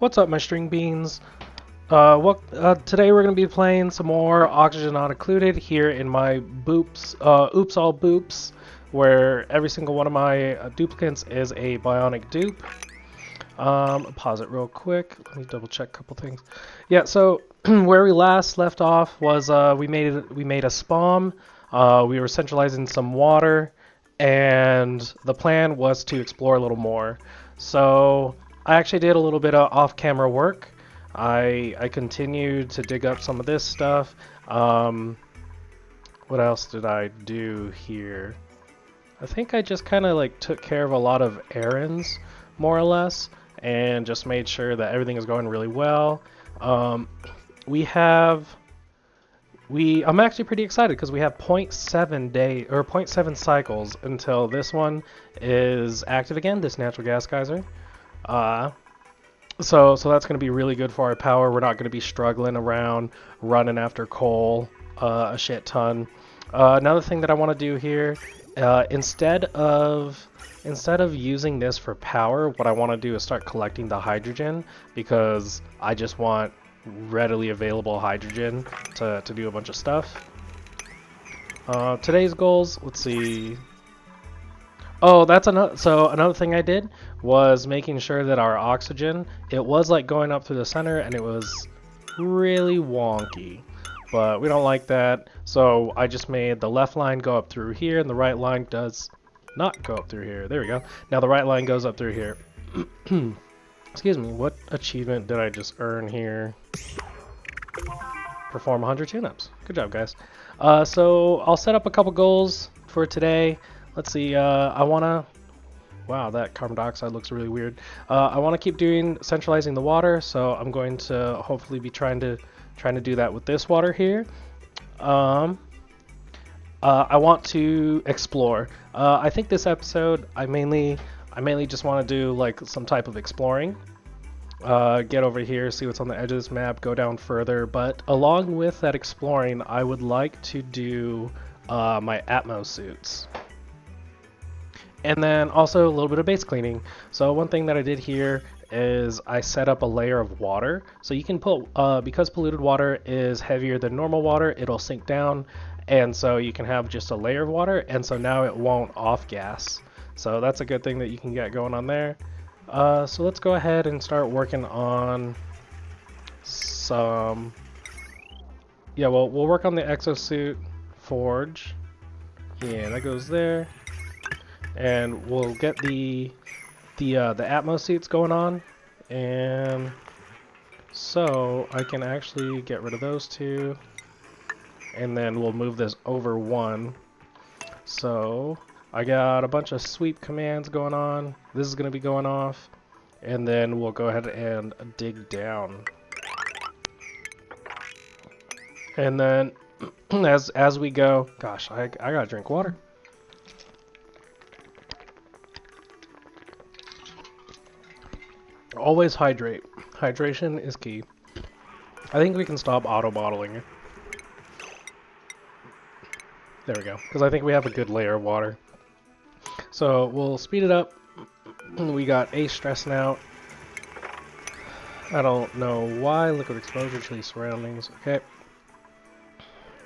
What's up, my string beans? Today we're going to be playing some more Oxygen Not Included here in my Oops All Boops, where every single one of my duplicates is a bionic dupe. Pause it real quick. Let me double check a couple things. Yeah, so where we last left off was we made a spawn. We were centralizing some water, and the plan was to explore a little more. So I actually did a little bit of off-camera work. I continued to dig up some of this stuff. What else did I do here? I think I just kind of like took care of a lot of errands, more or less, and just made sure that everything is going really well. Um, we have I'm actually pretty excited because we have zero point 0.7 day or zero point 0.7 cycles until this one is active again. This natural gas geyser. Uh, so that's going to be really good for our power. We're not going to be struggling around running after coal a shit ton. Another thing that I want to do here, instead of using this for power, what I want to do is start collecting the hydrogen because I just want readily available hydrogen to do a bunch of stuff. Today's goals, let's see. Oh, that's another. So another thing I did was making sure that our oxygen, it was like going up through the center, and it was really wonky. But we don't like that, so I just made the left line go up through here, and the right line does not go up through here. There we go. Now the right line goes up through here. Excuse me. What achievement did I just earn here? Perform 100 tune-ups. Good job, guys. So I'll set up a couple goals for today. Let's see. I wanna. Wow, that carbon dioxide looks really weird. I want to keep doing centralizing the water, so I'm going to hopefully be trying to do that with this water here. I want to explore. I think this episode I mainly just want to do like some type of exploring. Get over here, see what's on the edge of this map, go down further. But along with that exploring, I would like to do my Atmo suits. And then also a little bit of base cleaning. So one thing that I did here is I set up a layer of water. So you can put, because polluted water is heavier than normal water, it'll sink down. And so you can have just a layer of water, and so now it won't off gas. So that's a good thing that you can get going on there. So let's go ahead and start working on some... Yeah, well, we'll work on the exosuit forge. Yeah, that goes there. And we'll get the Atmos suits going on, and so I can actually get rid of those two, and then we'll move this over one. So I got a bunch of sweep commands going on. This is going to be going off, and then we'll go ahead and dig down. And then as we go, gosh, I gotta drink water. Always hydrate. Hydration is key. I think we can stop auto-bottling. There we go. Because I think we have a good layer of water. So we'll speed it up. We got Ace stressing out. I don't know why. Liquid exposure to these surroundings. Okay.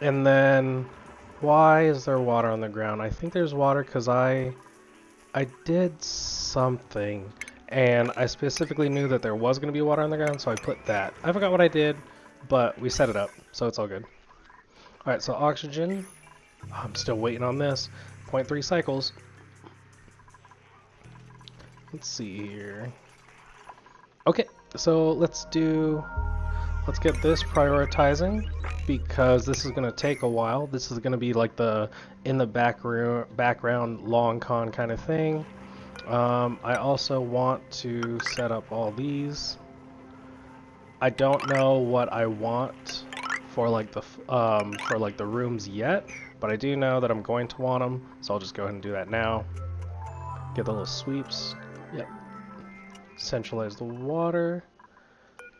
And then why is there water on the ground? I think there's water because I did something. And I specifically knew that there was going to be water on the ground, so I put that. I forgot what I did, but we set it up, so it's all good. Alright, so oxygen. I'm still waiting on this. 0.3 cycles. Let's see here. Okay, so let's get this prioritizing, because this is going to take a while. This is going to be like the in the background long con kind of thing. I also want to set up all these. I don't know what I want for like the rooms yet, but I do know that I'm going to want them, so I'll just go ahead and do that now. Get the little sweeps. Yep. Centralize the water.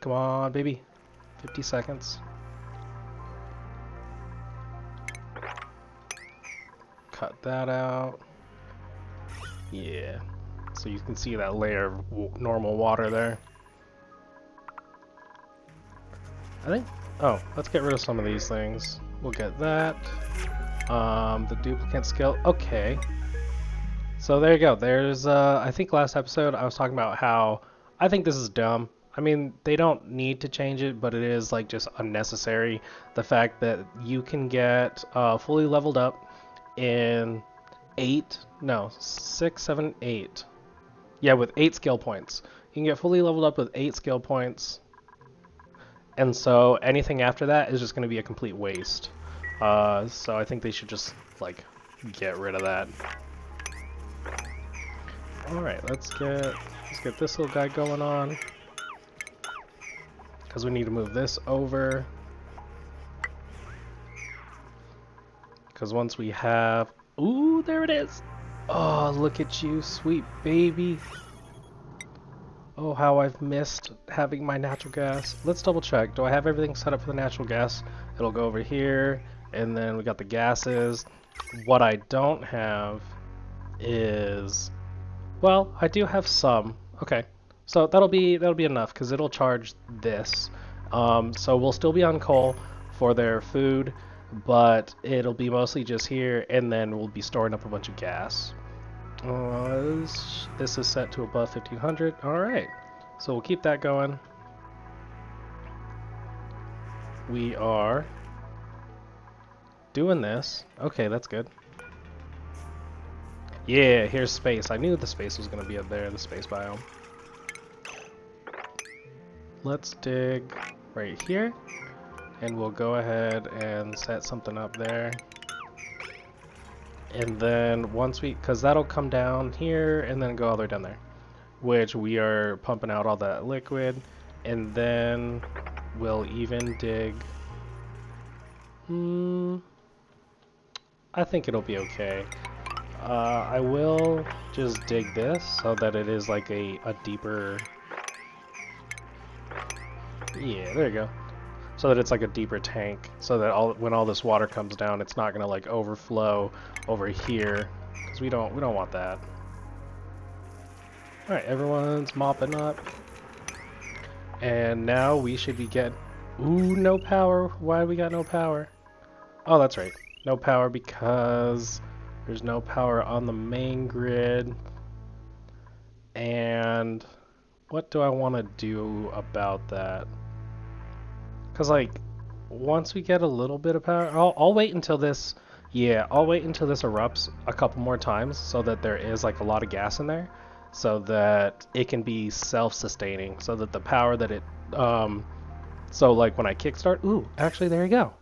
Come on, baby. 50 seconds. Cut that out. Yeah. So you can see that layer of normal water there. I think... Oh, let's get rid of some of these things. We'll get that. The duplicate skill. Okay. So there you go. There's, I think last episode I was talking about how I think this is dumb. I mean, they don't need to change it, but it is like just unnecessary. The fact that you can get fully leveled up in 6, 7, 8. Yeah, with 8 skill points. You can get fully leveled up with 8 skill points. And so anything after that is just going to be a complete waste. So I think they should just, like, get rid of that. Alright, let's get this little guy going on. Because we need to move this over. Because once we have... Ooh, there it is! Oh, look at you, sweet baby. Oh, how I've missed having my natural gas. Let's double check. Do I have everything set up for the natural gas? It'll go over here, and then we got the gases. What I don't have is... Well, I do have some. Okay, so that'll be enough because it'll charge this. So we'll still be on coal for their food, but it'll be mostly just here, and then we'll be storing up a bunch of gas. This is set to above 1500. All right, so we'll keep that going. We are doing this. Okay, that's good. Yeah, here's space. I knew the space was going to be up there, the space biome. Let's dig right here, and we'll go ahead and set something up there. And then once we, because that'll come down here and then go all the way down there, which we are pumping out all that liquid, and then we'll even dig. I think it'll be okay. I will just dig this so that it is like a deeper... Yeah, there you go. So that it's like a deeper tank, so that when all this water comes down, it's not gonna like overflow over here, because we don't want that. All right, everyone's mopping up, and now we should be getting... Ooh, no power. Why we got no power? Oh, that's right, no power because there's no power on the main grid. And what do I want to do about that? Because, like, once we get a little bit of power, I'll wait until this, yeah, I'll wait until this erupts a couple more times so that there is, like, a lot of gas in there, so that it can be self-sustaining, so that the power that it, so, like, when I kickstart, ooh, actually, there you go.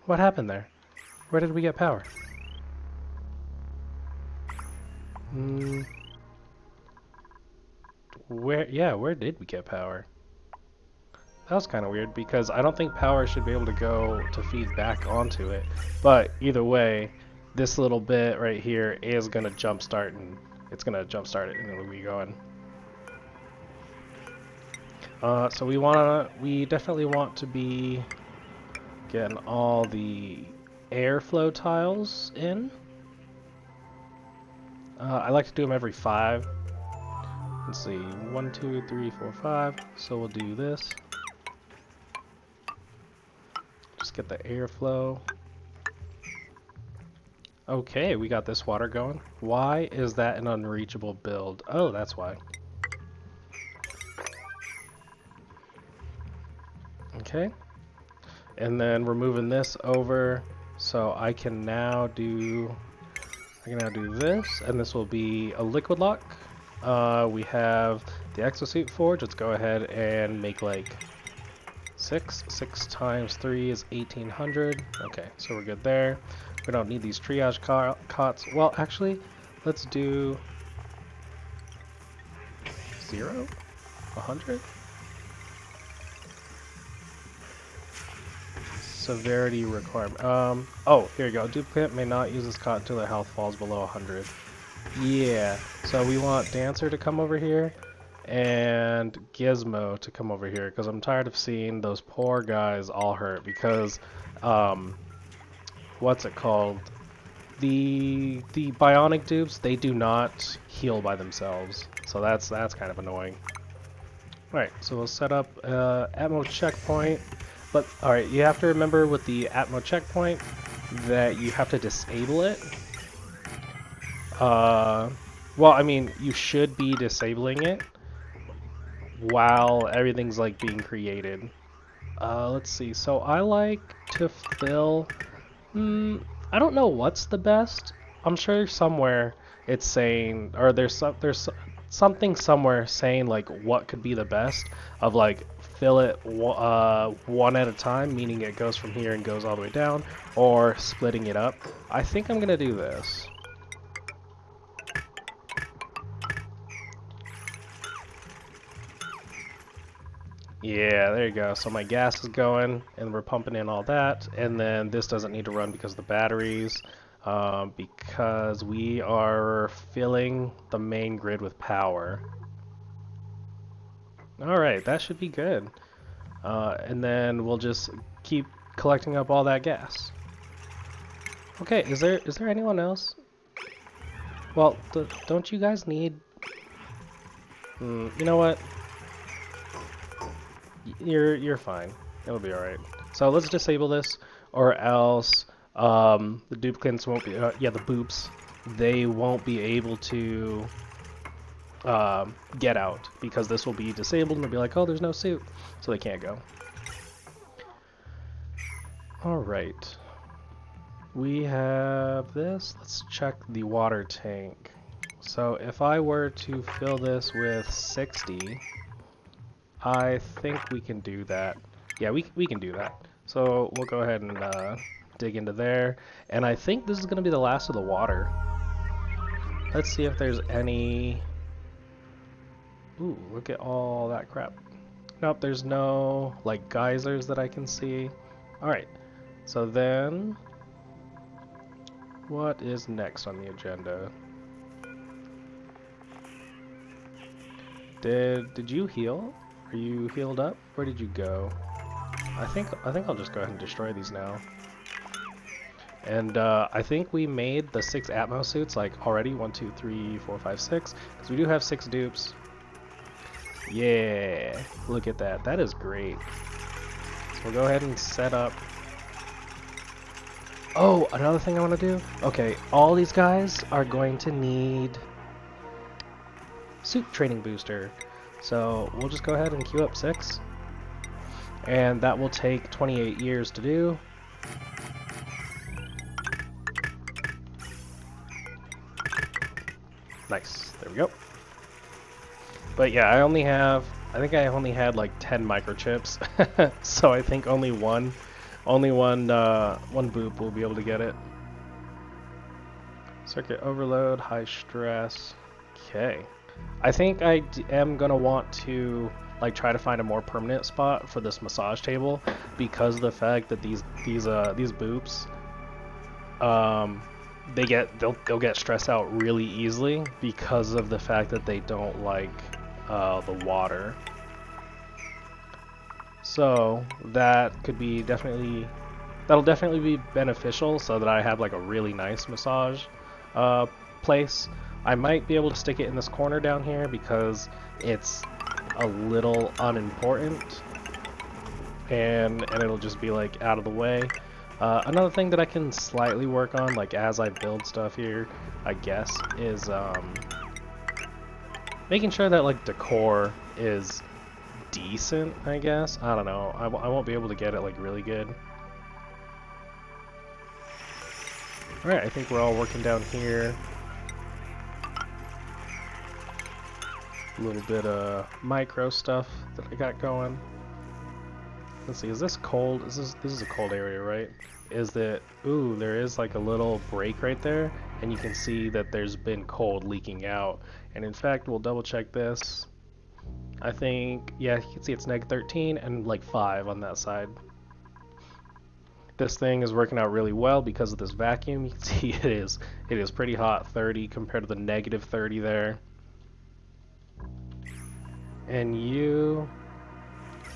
What happened there? Where did we get power? Where did we get power? That was kind of weird because I don't think power should be able to go to feed back onto it. But either way, this little bit right here is going to jumpstart, and it's going to jumpstart it and it'll be going. So we definitely want to be getting all the airflow tiles in. I like to do them every 5. Let's see, 1, 2, 3, 4, 5. So we'll do this. Just get the airflow. Okay, we got this water going. Why is that an unreachable build? Oh, that's why. Okay. And then we're moving this over, so I can now do this, and this will be a liquid lock. We have the exosuit forge. Let's go ahead and make like 6 times 3 is 1800. Okay, so we're good there. We don't need these triage cots. Well, actually, let's do 0, 100. Severity requirement. Oh, here you go. Duplicate may not use this cot until their health falls below 100. Yeah, so we want Dancer to come over here and Gizmo to come over here because I'm tired of seeing those poor guys all hurt because, what's it called? The bionic dupes, they do not heal by themselves, so that's kind of annoying. Alright, so we'll set up Atmo checkpoint. But alright, you have to remember with the Atmo checkpoint that you have to disable it. Well, I mean, you should be disabling it while everything's like being created. Let's see. So I like to fill. I don't know what's the best. I'm sure somewhere it's saying, or something somewhere saying like what could be the best of like fill it one at a time, meaning it goes from here and goes all the way down, or splitting it up. I think I'm gonna do this. Yeah, there you go. So my gas is going, and we're pumping in all that, and then this doesn't need to run because of the batteries, because we are filling the main grid with power. All right, that should be good. And then we'll just keep collecting up all that gas. Okay, is there anyone else? Well, don't you guys need? You know what? You're fine. It'll be all right. So let's disable this, or else the duplicates won't be. Yeah, the boops. They won't be able to get out because this will be disabled, and they'll be like, "Oh, there's no suit," so they can't go. All right. We have this. Let's check the water tank. So if I were to fill this with 60. I think we can do that. Yeah, we can do that. So we'll go ahead and dig into there. And I think this is going to be the last of the water. Let's see if there's any... Ooh, look at all that crap. Nope, there's no like geysers that I can see. Alright, so then... what is next on the agenda? Did you heal? Are you healed up? Where did you go? I think I'll just go ahead and destroy these now. And I think we made the 6 Atmos suits like already. 1, 2, 3, 4, 5, 6. Because we do have 6 dupes. Yeah, look at that. That is great. So we'll go ahead and set up. Oh, another thing I want to do. Okay, all these guys are going to need suit training booster. So we'll just go ahead and queue up 6. And that will take 28 years to do. Nice, there we go. But yeah, I think I only had like 10 microchips. So I think only one boop will be able to get it. Circuit overload, high stress. Okay. I think I am gonna want to like try to find a more permanent spot for this massage table because of the fact that these boops they'll get stressed out really easily because of the fact that they don't like the water. So that could be that'll definitely be beneficial so that I have like a really nice massage place. I might be able to stick it in this corner down here because it's a little unimportant and it'll just be like out of the way. Another thing that I can slightly work on like as I build stuff here, I guess, is making sure that like decor is decent, I guess. I don't know. I won't be able to get it like really good. Alright, I think we're all working down here. A little bit of micro stuff that I got going. Let's see, is this cold? This is a cold area, right? Is that... Ooh, there is like a little break right there, and you can see that there's been cold leaking out. And in fact, we'll double check this. I think, yeah, you can see it's -13 and like 5 on that side. This thing is working out really well because of this vacuum. You can see it is pretty hot, 30 compared to the -30 there. And you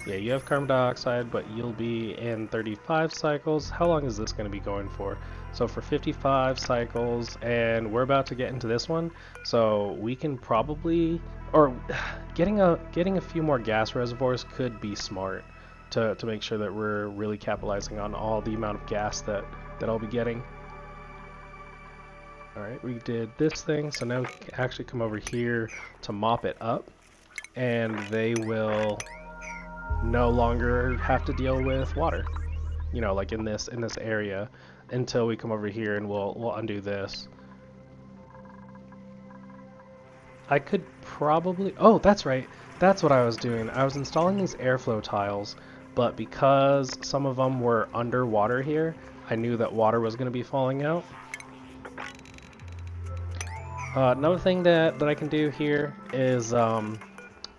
have carbon dioxide, but you'll be in 35 cycles. How long is this going to be going for? So for 55 cycles, and we're about to get into this one, so we can probably, or getting a few more gas reservoirs could be smart. to make sure that we're really capitalizing on all the amount of gas that I'll be getting. Alright, we did this thing, so now we can actually come over here to mop it up, and they will no longer have to deal with water. You know, like in this area, until we come over here and we'll undo this. I could probably... Oh, that's right. That's what I was doing. I was installing these airflow tiles, but because some of them were underwater here, I knew that water was going to be falling out. Another thing that I can do here is,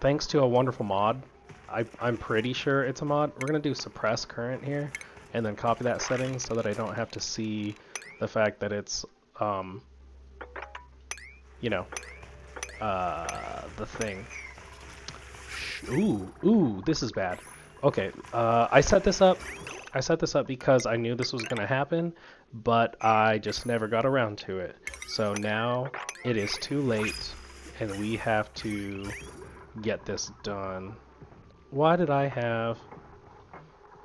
thanks to a wonderful mod, I'm pretty sure it's a mod, we're going to do suppress current here, and then copy that setting so that I don't have to see the fact that it's, you know, the thing. Ooh, this is bad. Okay, I set this up because I knew this was going to happen, but I just never got around to it. So now it is too late, and we have to get this done. Why did I have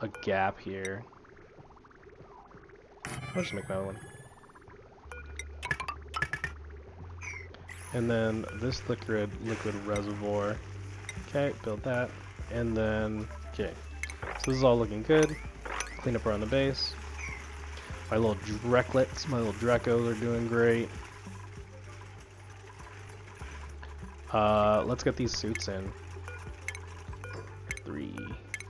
a gap here? I'll just make another one. And then this liquid reservoir. Okay, build that. And then, okay. So this is all looking good. Clean up around the base. My little Drecklets, my little Drecos are doing great. Let's get these suits in. 3,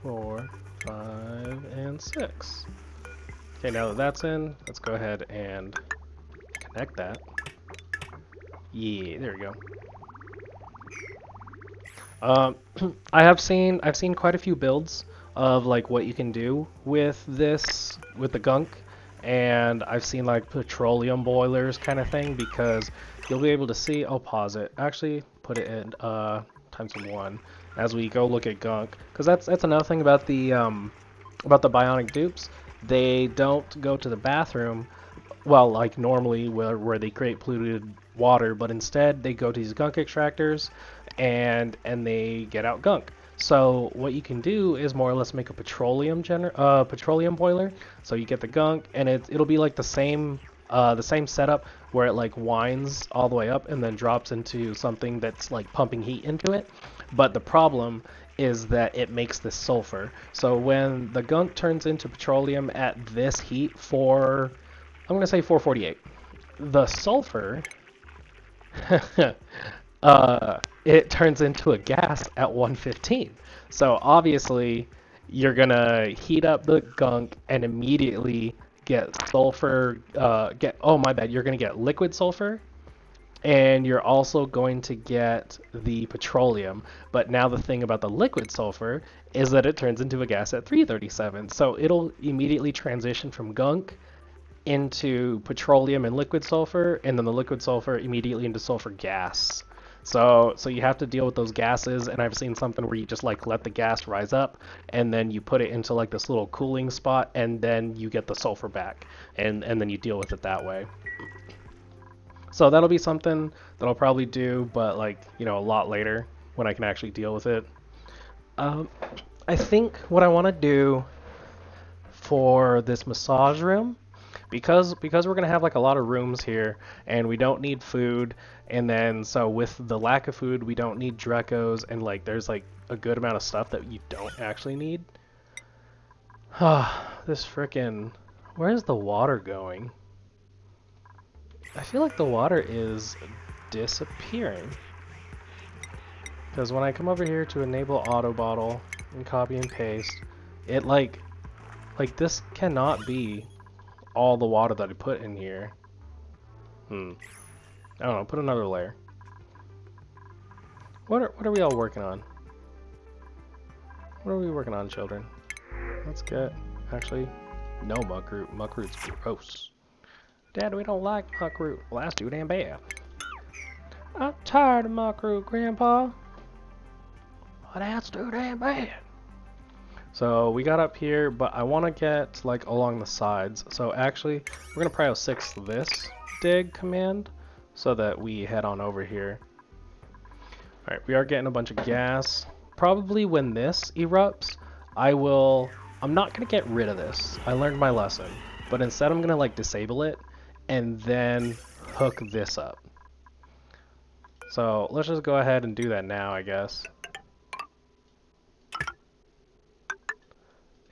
4, 5, and 6. Okay, now that that's in, let's go ahead and connect that. Yeah, there we go. I've seen quite a few builds of like what you can do with this, with the gunk, and I've seen like petroleum boilers kind of thing, because you'll be able to see. I'll pause it. Actually, put it in times 1 as we go look at gunk, because that's another thing about the bionic dupes. They don't go to the bathroom, well, like normally where they create polluted water, but instead they go to these gunk extractors and they get out gunk. So what you can do is more or less make a petroleum boiler. So you get the gunk, and it'll be like the same setup where it like winds all the way up and then drops into something that's like pumping heat into it. But the problem is that it makes this sulfur. So when the gunk turns into petroleum at this heat, I'm going to say 448, the sulfur it turns into a gas at 115. So obviously you're gonna heat up the gunk and immediately get sulfur, you're gonna get liquid sulfur, and you're also going to get the petroleum. But now the thing about the liquid sulfur is that it turns into a gas at 337. So it'll immediately transition from gunk into petroleum and liquid sulfur, and then the liquid sulfur immediately into sulfur gas. So you have to deal with those gases, and I've seen something where you just like let the gas rise up, and then you put it into like this little cooling spot, and then you get the sulfur back, and then you deal with it that way. So that'll be something that I'll probably do, but like, you know, a lot later when I can actually deal with it. I think what I want to do for this massage room, because we're going to have like a lot of rooms here and we don't need food, and then so with the lack of food we don't need Drecos, and like there's like a good amount of stuff that you don't actually need. This frickin', where's the water going? I feel like the water is disappearing, because when I come over here to enable auto bottle and copy and paste, it like this cannot be all the water that I put in here. I don't know, put another layer. What are we all working on? What are we working on, children? Let's get, actually, no muckroot. Muckroot's gross. Dad, we don't like muckroot. Well, that's too damn bad. I'm tired of muckroot, Grandpa. Well, that's too damn bad. So we got up here, but I want to get like along the sides. So actually, we're going to prio 6 this dig command so that we head on over here. Alright, we are getting a bunch of gas. Probably when this erupts, I'm not gonna get rid of this. I learned my lesson. But instead I'm gonna like disable it and then hook this up. So let's just go ahead and do that now, I guess.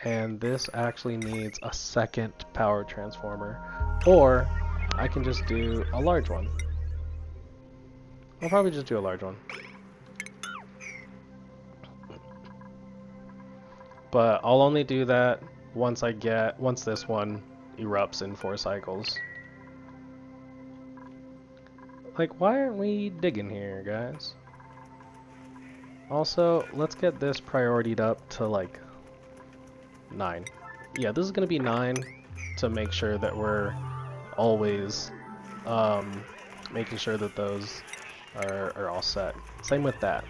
And this actually needs a second power transformer. Or I can just do a large one. I'll probably just do a large one. But I'll only do that once this one erupts in 4 cycles. Like, why aren't we digging here, guys? Also, let's get this prioritied up to like 9. Yeah, this is gonna be 9 to make sure that we're always making sure that those are all set. Same with that.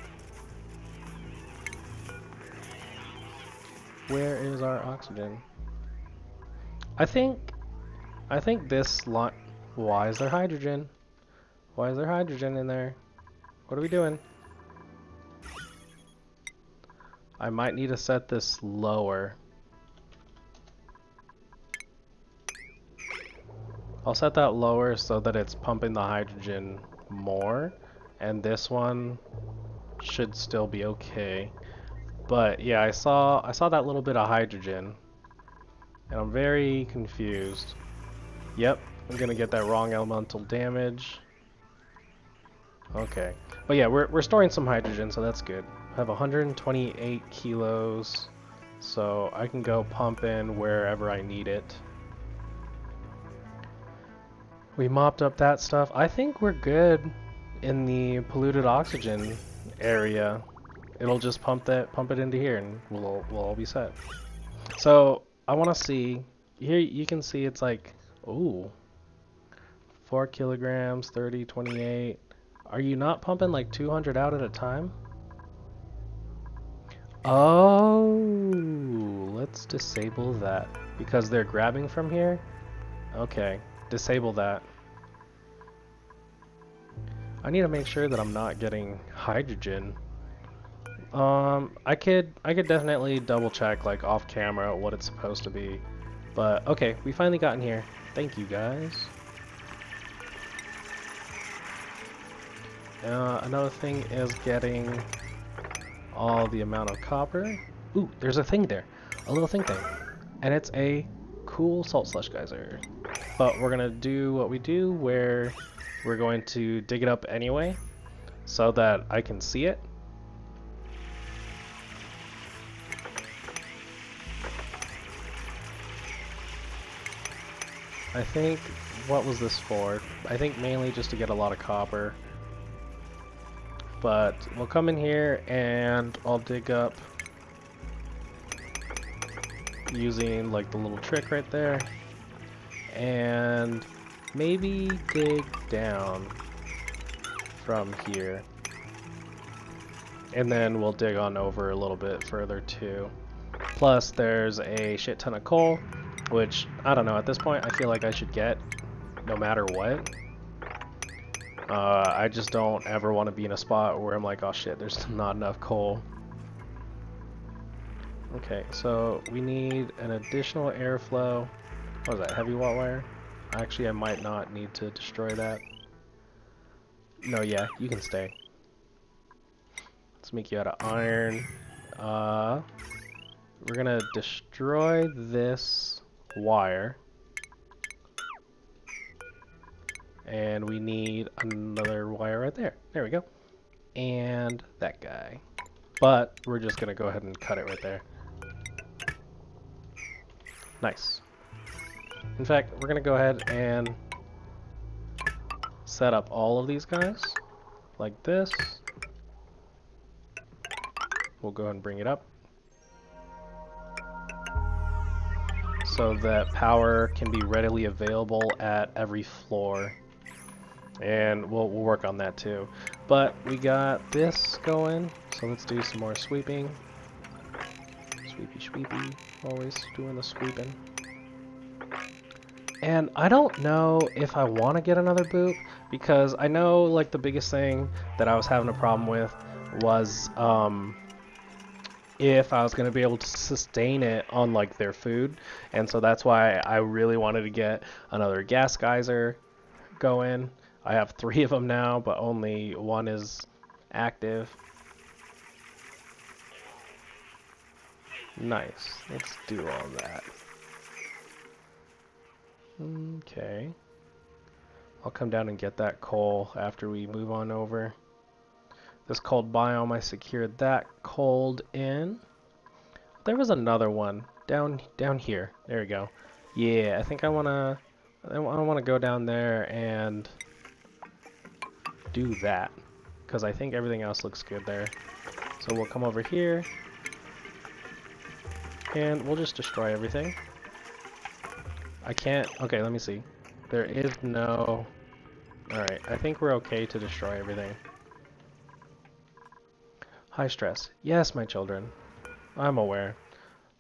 Where is our oxygen? I think this lot. Why is there hydrogen? Why is there hydrogen in there? What are we doing? I might need to set this lower. I'll set that lower so that it's pumping the hydrogen more, and this one should still be okay. But yeah, I saw that little bit of hydrogen, and I'm very confused. Yep, I'm gonna get that wrong elemental damage. Okay, but yeah, we're storing some hydrogen, so that's good. I have 128 kilos, so I can go pump in wherever I need it. We mopped up that stuff. I think we're good in the polluted oxygen area. It'll just pump it into here, and we'll all be set. So I want to see here. You can see it's like, ooh, 4 kilograms, 30, 28. Are you not pumping like 200 out at a time? Oh, let's disable that because they're grabbing from here. Okay, disable that. I need to make sure that I'm not getting hydrogen. I could definitely double check like off camera what it's supposed to be. But okay, we finally got in here. Thank you guys. Another thing is getting all the amount of copper. Ooh, there's a thing there. A little thing. And it's a cool salt slush geyser. But we're gonna do what we do where we're going to dig it up anyway so that I can see it. I think, what was this for? I think mainly just to get a lot of copper. But we'll come in here and I'll dig up using like the little trick right there. And maybe dig down from here. And then we'll dig on over a little bit further too. Plus there's a shit ton of coal, which, I don't know, at this point I feel like I should get no matter what. I just don't ever want to be in a spot where I'm like, oh shit, there's not enough coal. Okay, so we need an additional airflow. What is that, heavy watt wire? Actually, I might not need to destroy that. No, yeah, you can stay. Let's make you out of iron. We're gonna destroy this wire. And we need another wire right there. There we go. And that guy. But we're just gonna go ahead and cut it right there. Nice. In fact, we're gonna go ahead and set up all of these guys like this. We'll go ahead and bring it up so that power can be readily available at every floor. And we'll work on that too. But we got this going, so let's do some more sweeping. Sweepy, always doing the sweeping. And I don't know if I want to get another boop, because I know like the biggest thing that I was having a problem with was if I was going to be able to sustain it on like their food. And so that's why I really wanted to get another gas geyser going. I have 3 of them now, but only 1 is active. Nice. Let's do all that. Okay. I'll come down and get that coal after we move on over. This cold biome, I secured that cold in. There was another one down here. There we go. Yeah, I think I wanna go down there and do that because I think everything else looks good there. So we'll come over here and we'll just destroy everything. I can't. Okay, let me see. There is no. All right, I think we're okay to destroy everything. High stress. Yes, my children. I'm aware.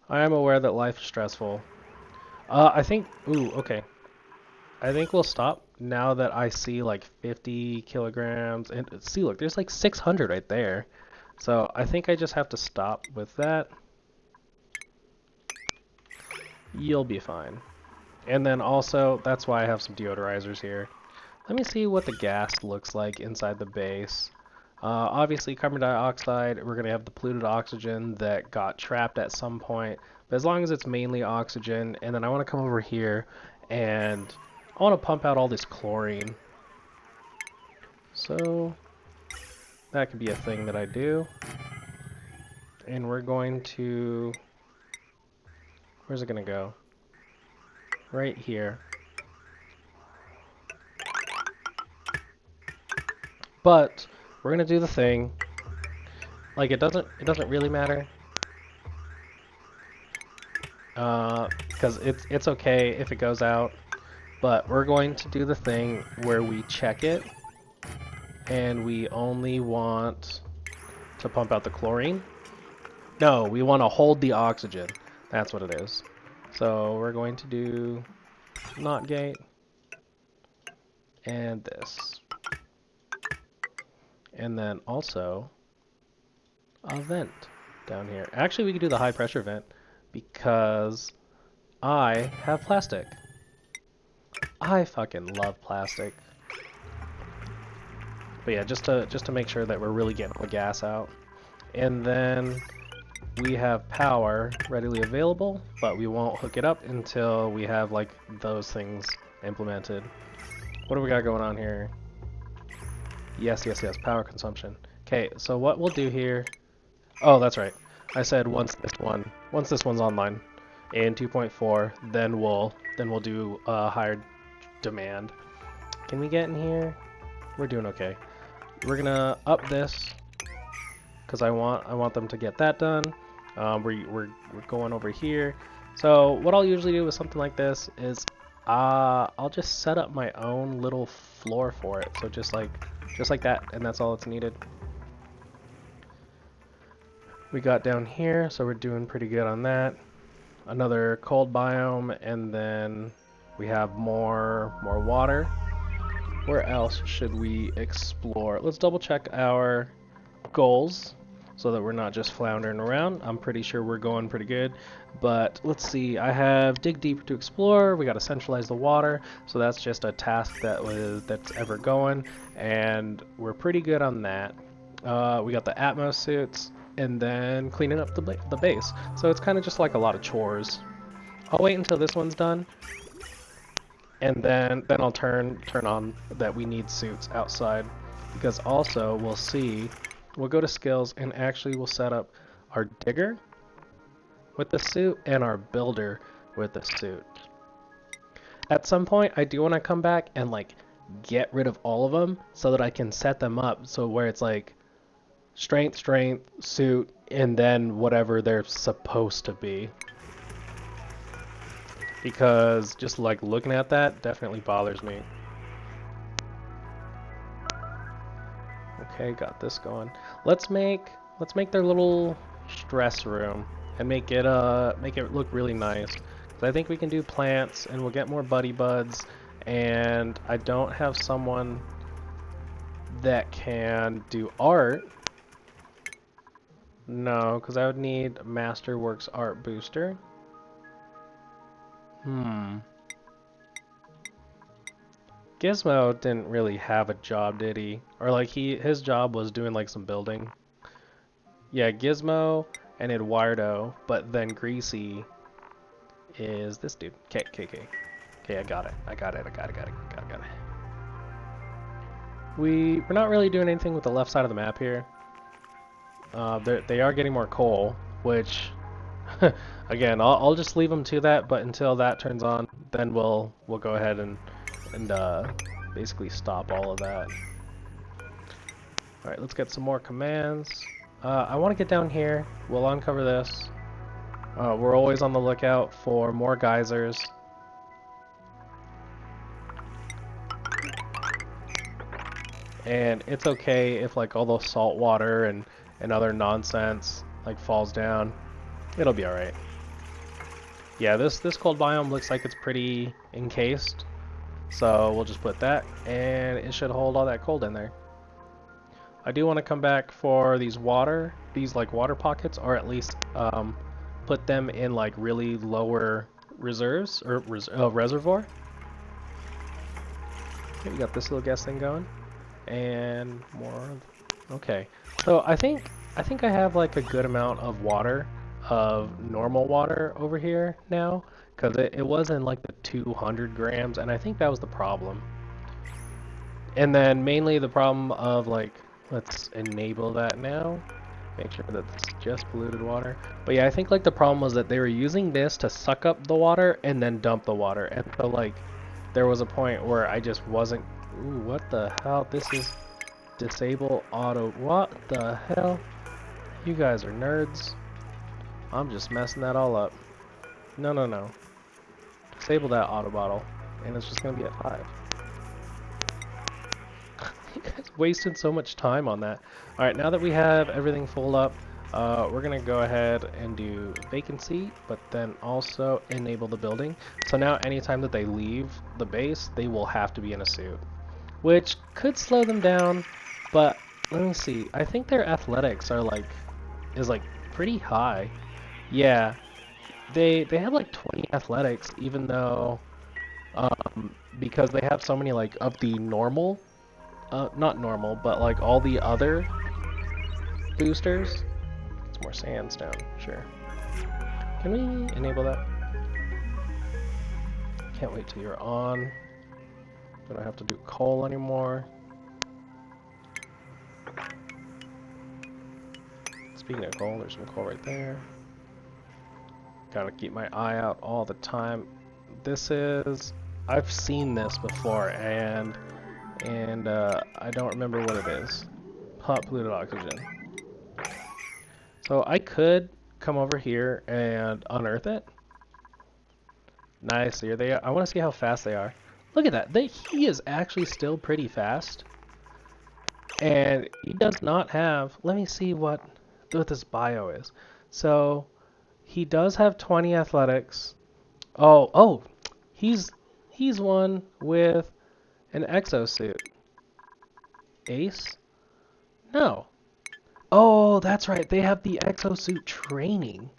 I am aware that life is stressful. I think. Ooh, okay. I think we'll stop now that I see like 50 kilograms. And see, look, there's like 600 right there. So I think I just have to stop with that. You'll be fine. And then also, that's why I have some deodorizers here. Let me see what the gas looks like inside the base. Obviously, carbon dioxide, we're going to have the polluted oxygen that got trapped at some point. But as long as it's mainly oxygen, and then I want to come over here and I want to pump out all this chlorine. So that could be a thing that I do. And we're going to... Where's it going to go? Right here. But we're gonna do the thing. Like it doesn't really matter. Because it's okay if it goes out. But we're going to do the thing where we check it and we only want to pump out the chlorine. No, we want to hold the oxygen. That's what it is. So we're going to do not gate and this. And then also a vent down here. Actually, we could do the high pressure vent because I have plastic. I fucking love plastic. But yeah, just to make sure that we're really getting the gas out. And then we have power readily available, but we won't hook it up until we have like those things implemented. What do we got going on here? Yes, power consumption. Okay, so what we'll do here... Oh, that's right. I said once this one's online in 2.4, then we'll do a higher demand. Can we get in here? We're doing okay. We're gonna up this because I want them to get that done. We're going over here. So what I'll usually do with something like this is I'll just set up my own little floor for it. So just like that, and that's all that's needed. We got down here, so we're doing pretty good on that. Another cold biome, and then we have more water. Where else should we explore? Let's double check our goals so that we're not just floundering around. I'm pretty sure we're going pretty good, but let's see. I have dig deeper to explore. We got to centralize the water, so that's just a task that's ever going, and we're pretty good on that. We got the Atmos suits, and then cleaning up the base. So it's kind of just like a lot of chores. I'll wait until this one's done, and then I'll turn on that we need suits outside, because also we'll go to skills and actually we'll set up our digger with the suit and our builder with the suit. At some point I do want to come back and like get rid of all of them so that I can set them up so where it's like strength, suit, and then whatever they're supposed to be. Because just like looking at that definitely bothers me. Okay, got this going. Let's make their little stress room and make it look really nice. 'Cause I think we can do plants and we'll get more buddy buds, and I don't have someone that can do art. No, because I would need Masterworks Art Booster. Gizmo didn't really have a job, did he? Or like his job was doing like some building. Yeah, Gizmo and Eduardo, but then Greasy is this dude. Okay, I got it. I got it. We're not really doing anything with the left side of the map here. They are getting more coal, which again, I'll just leave them to that. But until that turns on, then we'll go ahead and basically stop all of that. All right, let's get some more commands. I want to get down here. We'll uncover this. We're always on the lookout for more geysers. And it's okay if like all the salt water and other nonsense like falls down. It'll be alright. Yeah, this cold biome looks like it's pretty encased. So we'll just put that, and it should hold all that cold in there. I do want to come back for these like water pockets, or at least put them in like really lower reserves, or reservoir. Okay, we got this little gas thing going. And more. Okay, so I think I have like a good amount of water, of normal water over here now, because it was in like the 200 grams, and I think that was the problem. And then mainly the problem of like, let's enable that now. Make sure that it's just polluted water. But yeah, I think like the problem was that they were using this to suck up the water and then dump the water, and so like there was a point where I just wasn't. Ooh, what the hell? This is disable auto. What the hell? You guys are nerds. I'm just messing that all up. No. Disable that auto bottle, and it's just gonna be at 5. You guys wasted so much time on that. Alright, now that we have everything full up, we're gonna go ahead and do vacancy, but then also enable the building. So now anytime that they leave the base, they will have to be in a suit, which could slow them down, but let me see. I think their athletics is pretty high. Yeah, they have like 20 athletics, even though because they have so many like of the normal, not normal, but like all the other boosters. It's more sandstone, sure. Can we enable that? Can't wait till you're on. We don't have to do coal anymore. Speaking of coal, there's some coal right there. Gotta keep my eye out all the time. I've seen this before, and I don't remember what it is. Hot polluted oxygen. So I could come over here and unearth it. Nice, here they are. I want to see how fast they are. Look at that. He is actually still pretty fast. And he does not have... Let me see what this bio is. So, he does have 20 athletics. Oh, he's one with an exosuit. Ace? No. Oh, that's right. They have the exosuit training.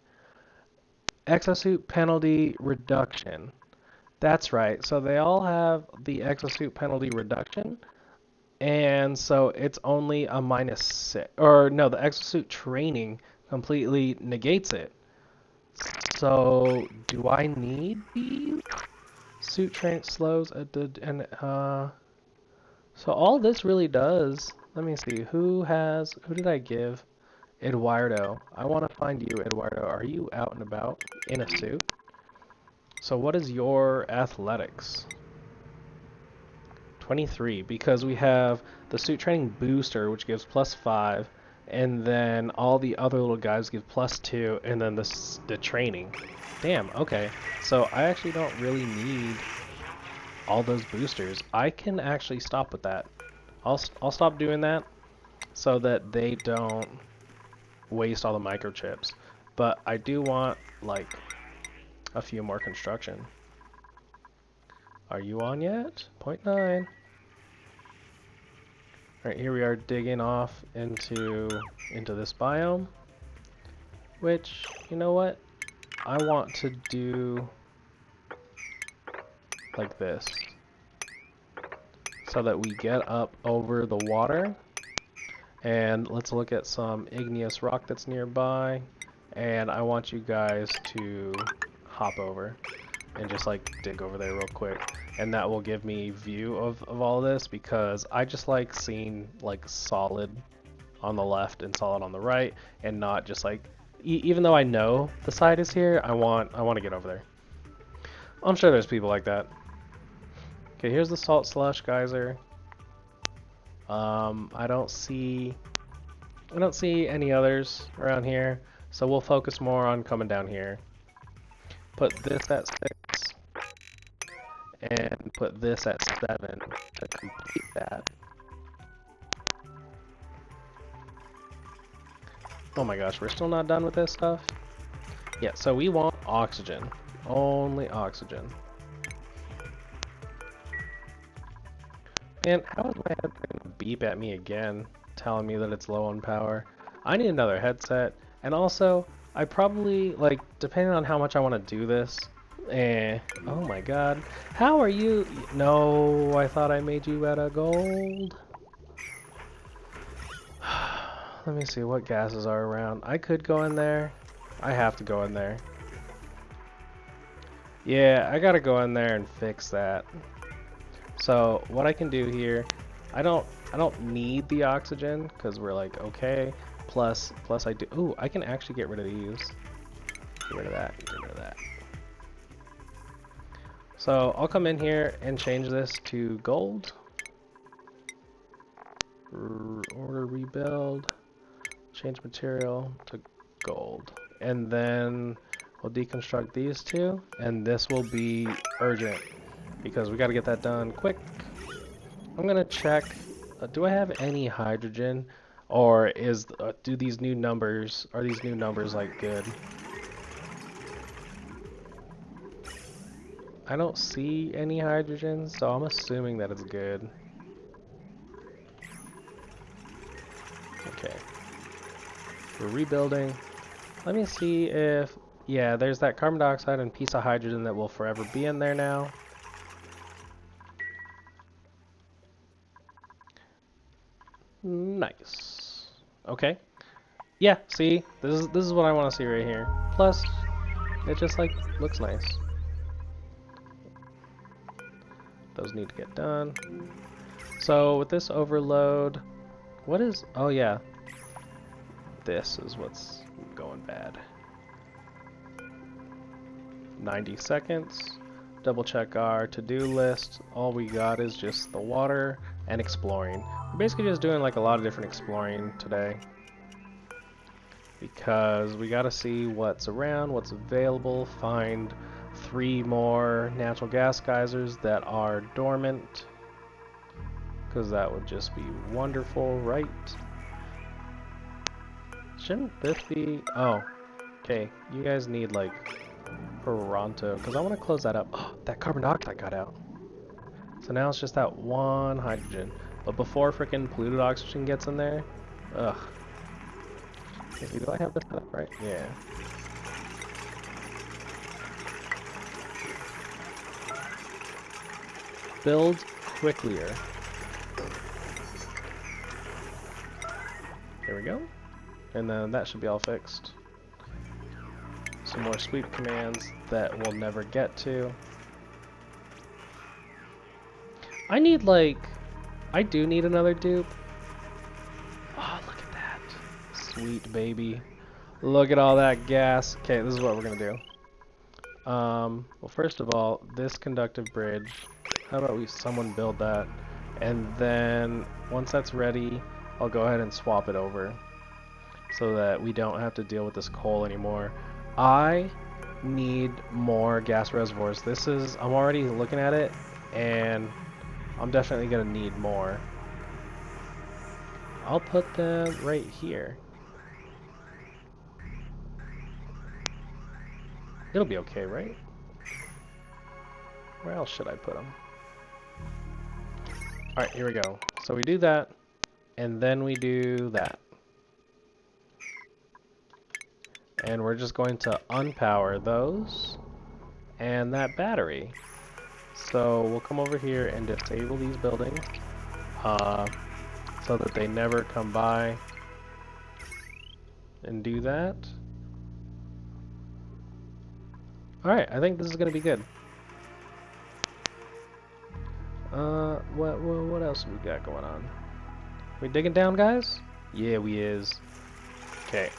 Exosuit penalty reduction. That's right. So they all have the exosuit penalty reduction. And so it's only a -6. Or no, the exosuit training completely negates it. So do I need these? Suit train slows so all this really does. Let me see. Who did I give? Eduardo. I want to find you, Eduardo. Are you out and about in a suit? So what is your athletics? 23, because we have the suit training booster, which gives +5, and then all the other little guys give +2, and then the training. Damn, okay. So I actually don't really need all those boosters. I can actually stop with that. I'll stop doing that so that they don't waste all the microchips. But I do want like a few more construction. Are you on yet? 0.9. Alright, here we are digging off into this biome. Which, you know what? I want to do like this, so that we get up over the water. And let's look at some igneous rock that's nearby. And I want you guys to hop over and just like dig over there real quick. And that will give me view of all of this, because I just like seeing like solid on the left and solid on the right, and not just like, even though I know the side is here, I want to get over there. I'm sure there's people like that. Okay, here's the salt slush geyser. I don't see any others around here, so we'll focus more on coming down here. Put this at 6, and put this at 7 to complete that. Oh my gosh, we're still not done with this stuff? Yeah, so we want oxygen. Only oxygen. Man, how is my head gonna beep at me again, telling me that it's low on power? I need another headset, and also, I probably, like, depending on how much I want to do this, oh my god. How are you? No, I thought I made you out of gold. Let me see what gases are around. I could go in there. I have to go in there. Yeah, I gotta go in there and fix that. So what I can do here, I don't need the oxygen because we're like okay. Plus I do. Ooh, I can actually get rid of these. Get rid of that. Get rid of that. So I'll come in here and change this to gold. Order rebuild. Change material to gold, and then we'll deconstruct these two, and this will be urgent because we got to get that done quick. I'm gonna check, do I have any hydrogen, or do these new numbers, are these new numbers like good? I don't see any hydrogen, so I'm assuming that it's good. Okay. We're rebuilding. Let me see if, yeah, there's that carbon dioxide and piece of hydrogen that will forever be in there now. Nice. Okay. Yeah, see? This is what I want to see right here. Plus, it just like looks nice. Those need to get done. So with this overload, what is, oh yeah. This is what's going bad. 90 seconds. Double check our to-do list. All we got is just the water and exploring. We're basically just doing like a lot of different exploring today, because we gotta see what's around, what's available, find 3 more natural gas geysers that are dormant, because that would just be wonderful, right? Shouldn't this be... oh, okay, you guys need like Toronto, because I want to close that up. Oh, that carbon dioxide got out. So now it's just that one hydrogen. But before frickin' polluted oxygen gets in there, ugh. Okay, do I have this set up right? Yeah. Build quicklier. There we go. And then that should be all fixed. Some more sweep commands that we'll never get to. I need like... I do need another dupe. Oh, look at that. Sweet baby. Look at all that gas. Okay, this is what we're gonna do. Well, first of all, this conductive bridge. How about someone build that? And then, once that's ready, I'll go ahead and swap it over, so that we don't have to deal with this coal anymore. I need more gas reservoirs. I'm already looking at it, and I'm definitely gonna need more. I'll put them right here. It'll be okay, right? Where else should I put them? Alright, here we go. So we do that, and then we do that. And we're just going to unpower those and that battery. So we'll come over here and disable these buildings so that they never come by and do that. Alright, I think this is going to be good. What else we got going on? We digging down, guys? Yeah, we is. Okay.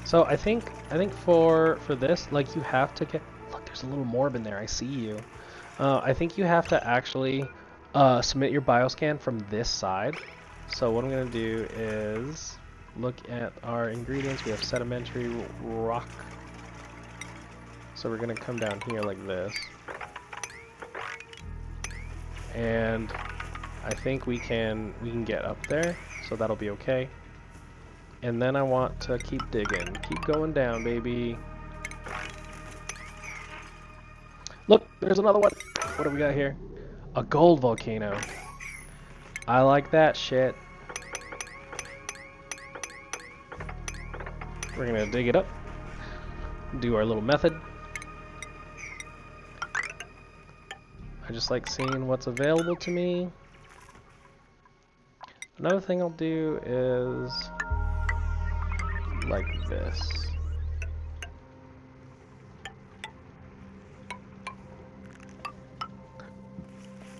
So I think for this, like, you have to get. Look, there's a little morb in there. I see you. I think you have to actually submit your bioscan from this side. So what I'm gonna do is look at our ingredients. We have sedimentary rock. So we're gonna come down here like this. And I think we can get up there, so that'll be okay. And then I want to keep digging, keep going down, baby. Look, there's another one. What do we got here? A gold volcano. I like that shit. We're gonna dig it up, do our little method. I just like seeing what's available to me. Another thing I'll do is like this.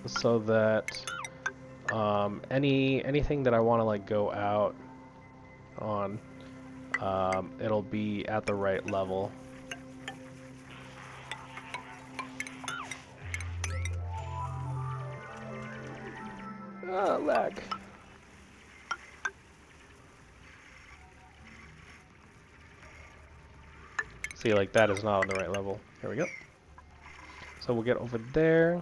So that anything that I want to like go out on, it'll be at the right level. Ah, lag. See, like, that is not on the right level. Here we go. So we'll get over there.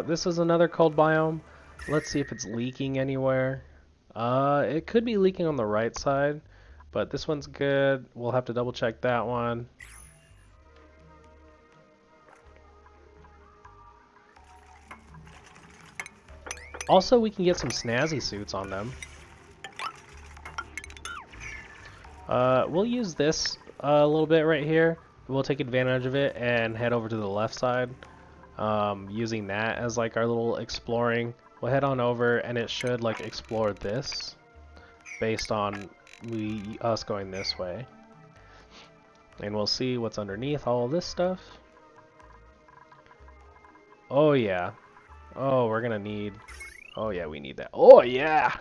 This is another cold biome. Let's see if it's leaking anywhere. It could be leaking on the right side, but this one's good. We'll have to double check that one. Also, we can get some snazzy suits on them. We'll use this a little bit right here. We'll take advantage of it and head over to the left side, using that as like our little exploring. We'll head on over and it should like explore this based on us going this way. And we'll see what's underneath all of this stuff. Oh yeah. Oh, we're gonna need... Oh yeah, we need that. Oh yeah!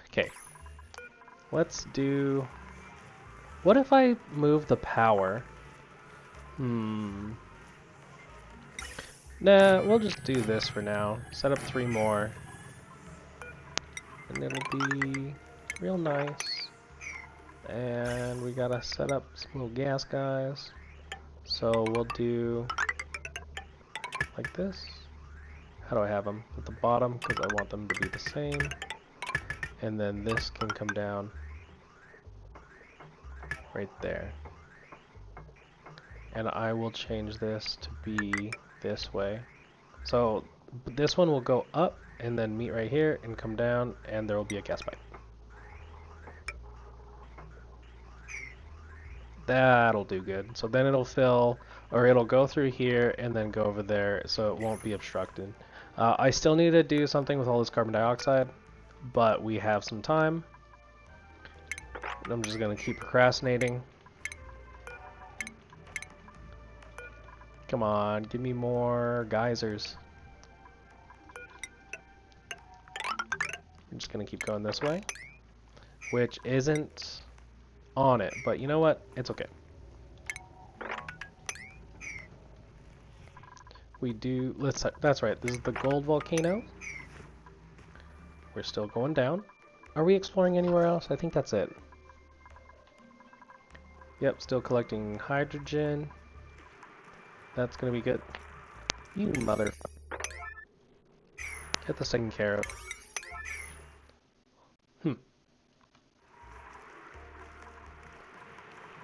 Okay. Let's do... What if I move the power? Nah, we'll just do this for now. Set up 3 more. And it'll be real nice. And we gotta set up some little gas guys. So we'll do like this. How do I have them? At the bottom, because I want them to be the same. And then this can come down right there. And I will change this to be this way. So this one will go up and then meet right here and come down, and there will be a gas pipe. That'll do good. So then it'll fill, or it'll go through here and then go over there, so it won't be obstructed. I still need to do something with all this carbon dioxide, but we have some time. I'm just gonna keep procrastinating. Come on, give me more geysers. I'm just gonna keep going this way, which isn't on it, but you know what? It's okay. We do, that's right, this is the gold volcano. We're still going down. Are we exploring anywhere else? I think that's it. Yep, still collecting hydrogen. That's gonna be good. You mother... Get this taken care of.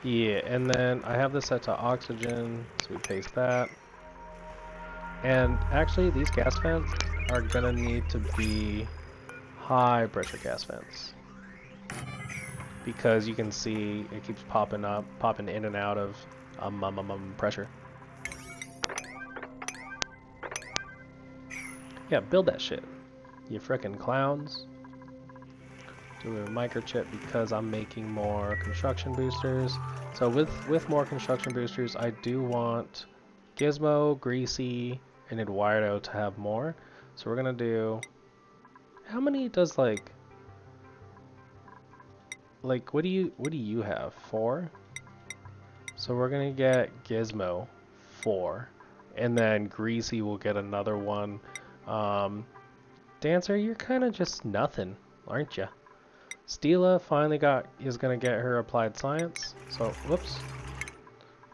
Yeah, and then I have this set to oxygen, so we paste that. And actually, these gas vents are gonna need to be high pressure gas vents. because you can see it keeps popping in and out of pressure. Yeah, build that shit, you frickin' clowns. Do a microchip because I'm making more construction boosters. So with more construction boosters, I do want Gizmo, Greasy, and Eduardo to have more. So we're gonna do. How many does like what do you have? 4? So we're gonna get Gizmo 4, and then Greasy will get another one. Dancer, you're kind of just nothing, aren't you? Stila finally is gonna get her applied science. So whoops.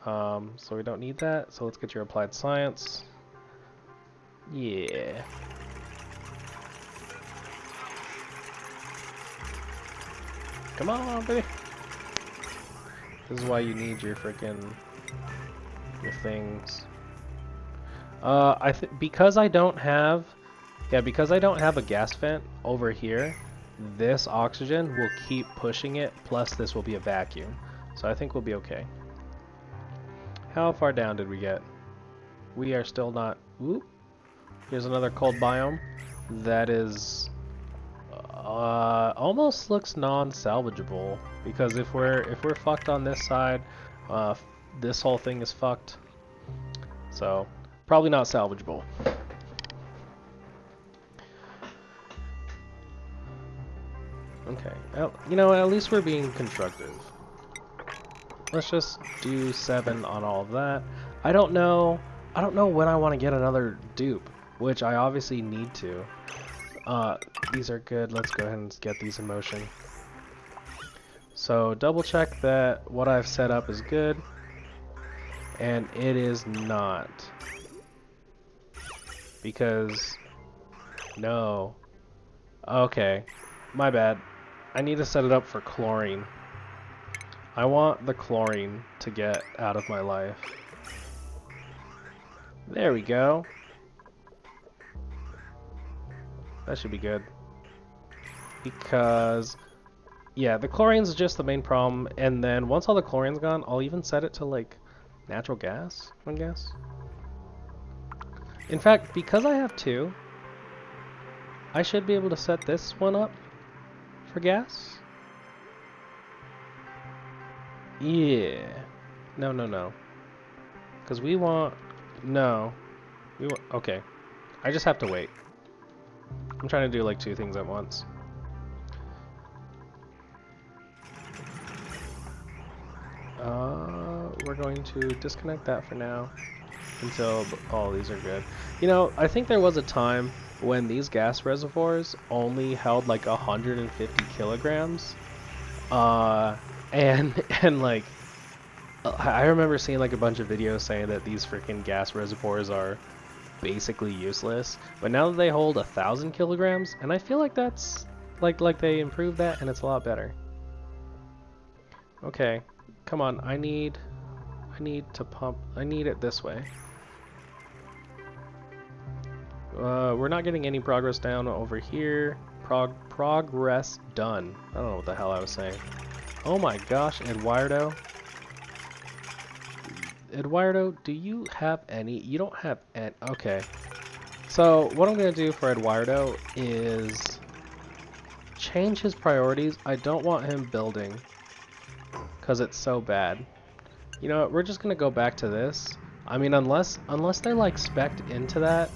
So we don't need that. So let's get your applied science. Yeah. Come on, baby. This is why you need your things. Because I don't have a gas vent over here, this oxygen will keep pushing it, plus this will be a vacuum. So I think we'll be okay. How far down did we get? We are still not. Oop. Here's another cold biome. That is almost looks non-salvageable, because if we're fucked on this side, this whole thing is fucked. So probably not salvageable. Okay, you know, at least we're being constructive. Let's just do 7 on all of that. I don't know when I want to get another dupe, which I obviously need to. These are good. Let's go ahead and get these in motion. So double check that what I've set up is good, and it is not. Because, no. Okay, my bad. I need to set it up for chlorine. I want the chlorine to get out of my life. There we go. That should be good. Because, yeah, the chlorine's just the main problem, and then once all the chlorine's gone, I'll even set it to, like, natural gas, I guess. In fact, because I have 2, I should be able to set this one up for gas. Yeah. No. Because we want... No. We want... Okay. I just have to wait. I'm trying to do like 2 things at once. We're going to disconnect that for now until all these are good. You know, I think there was a time when these gas reservoirs only held like 150 kilograms. And like, I remember seeing like a bunch of videos saying that these freaking gas reservoirs are basically useless. But now that they hold 1,000 kilograms, and I feel like that's like they improved that, and it's a lot better. Okay, come on. I need to pump. I need it this way. We're not getting any progress down over here. Progress done. I don't know what the hell I was saying. Oh my gosh, Eduardo. Eduardo, do you have any? You don't have any. Okay. So what I'm going to do for Eduardo is change his priorities. I don't want him building because it's so bad. You know what? We're just going to go back to this. I mean, unless they like spec'd into that,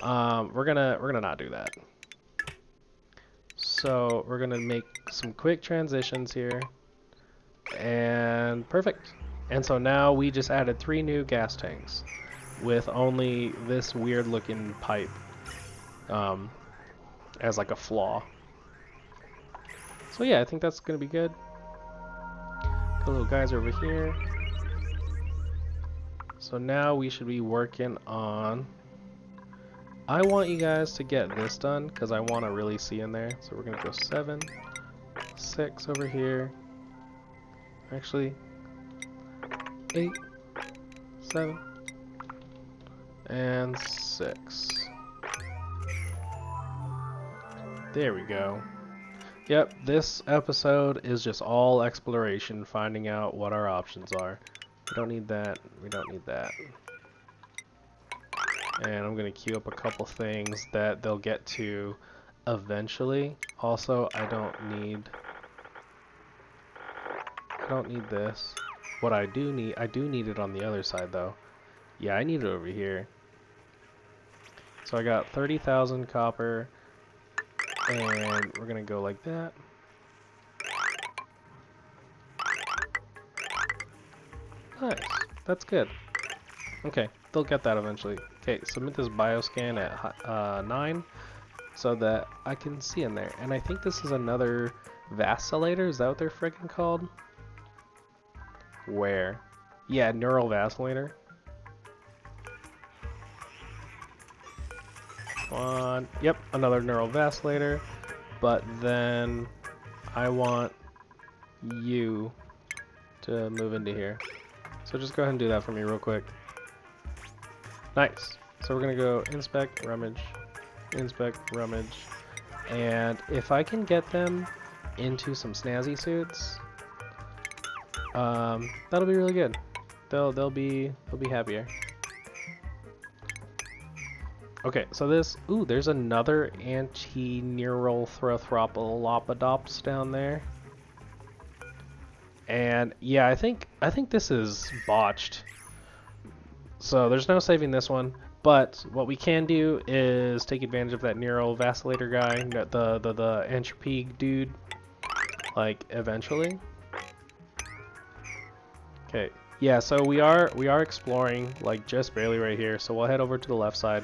we're gonna not do that. So we're gonna make some quick transitions here, and perfect. And so now we just added 3 new gas tanks with only this weird looking pipe as like a flaw. So yeah, I think that's gonna be good. Got little guys over here. So now we should be working on... I want you guys to get this done because I want to really see in there. So we're gonna go 7, 6 over here. Actually, 8, 7, and 6. There we go. Yep, this episode is just all exploration, finding out what our options are. We don't need that. We don't need that. And I'm going to queue up a couple things that they'll get to eventually. Also, I don't need this. What I do need it on the other side though. Yeah, I need it over here. So I got 30,000 copper, and we're gonna go like that. Nice, that's good. Okay, they'll get that eventually. Okay, submit this bioscan at 9 so that I can see in there. And I think this is another vacillator, is that what they're freaking called? Where? Yeah, neural vacillator. One. Yep, another neural vacillator. But then I want you to move into here. So just go ahead and do that for me real quick. Nice. So we're gonna go inspect, rummage, and if I can get them into some snazzy suits, that'll be really good. They'll be happier. Okay, so there's another anti-neural Throthropalopodops down there. And yeah, I think this is botched. So there's no saving this one, but what we can do is take advantage of that neural vacillator guy, the entropy dude, like eventually. Okay, yeah, so we are exploring like just barely right here, so we'll head over to the left side.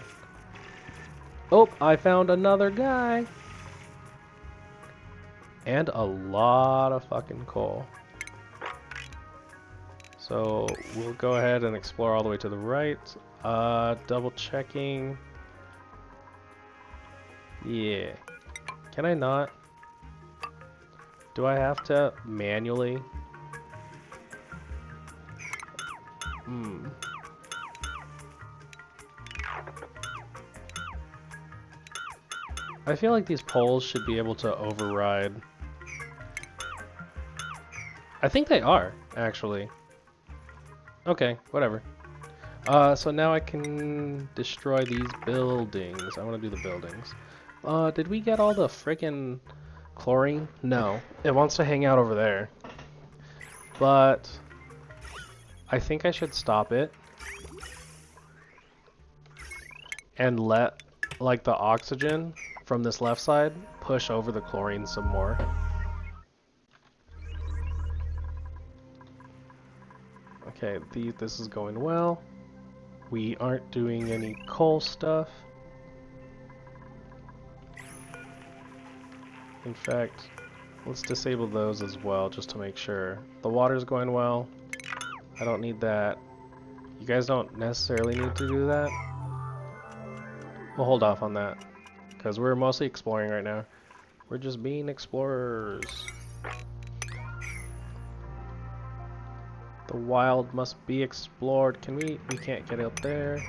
Oh, I found another guy! And a lot of fucking coal. So we'll go ahead and explore all the way to the right. Double checking. Yeah. Can I not? Do I have to manually? I feel like these poles should be able to override. I think they are, actually. Okay, whatever. So now I can destroy these buildings. I want to do the buildings. Did we get all the frickin' chlorine? No. It wants to hang out over there. But I think I should stop it and let, like, the oxygen from this left side push over the chlorine some more. Okay, this is going well. We aren't doing any coal stuff. In fact, let's disable those as well, just to make sure. The water's going well. I don't need that. You guys don't necessarily need to do that. We'll hold off on that, because we're mostly exploring right now. We're just being explorers. The wild must be explored. We can't get up there.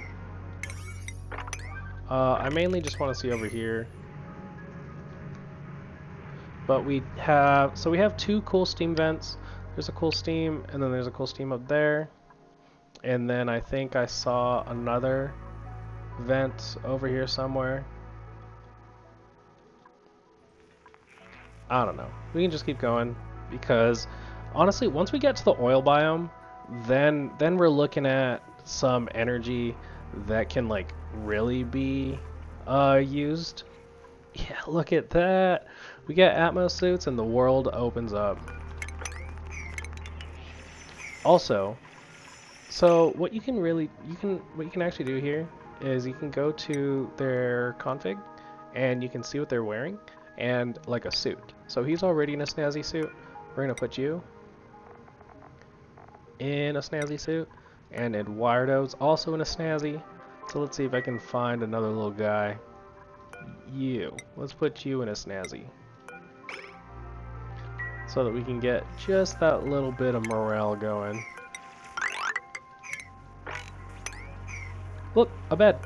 I mainly just want to see over here. But we have two cool steam vents. There's a cool steam, and then there's a cool steam up there. And then I think I saw another vent over here somewhere. I don't know. We can just keep going, because honestly, once we get to the oil biome, then we're looking at some energy that can like really be used. Yeah, look at that. We get Atmos suits and the world opens up. Also, so what you can actually do here is you can go to their config and you can see what they're wearing and like a suit. So he's already in a snazzy suit. We're gonna put you in a snazzy suit, and Eduardo's also in a snazzy. So let's see if I can find another little guy. Let's put you in a snazzy, so that we can get just that little bit of morale going. Look, a bed.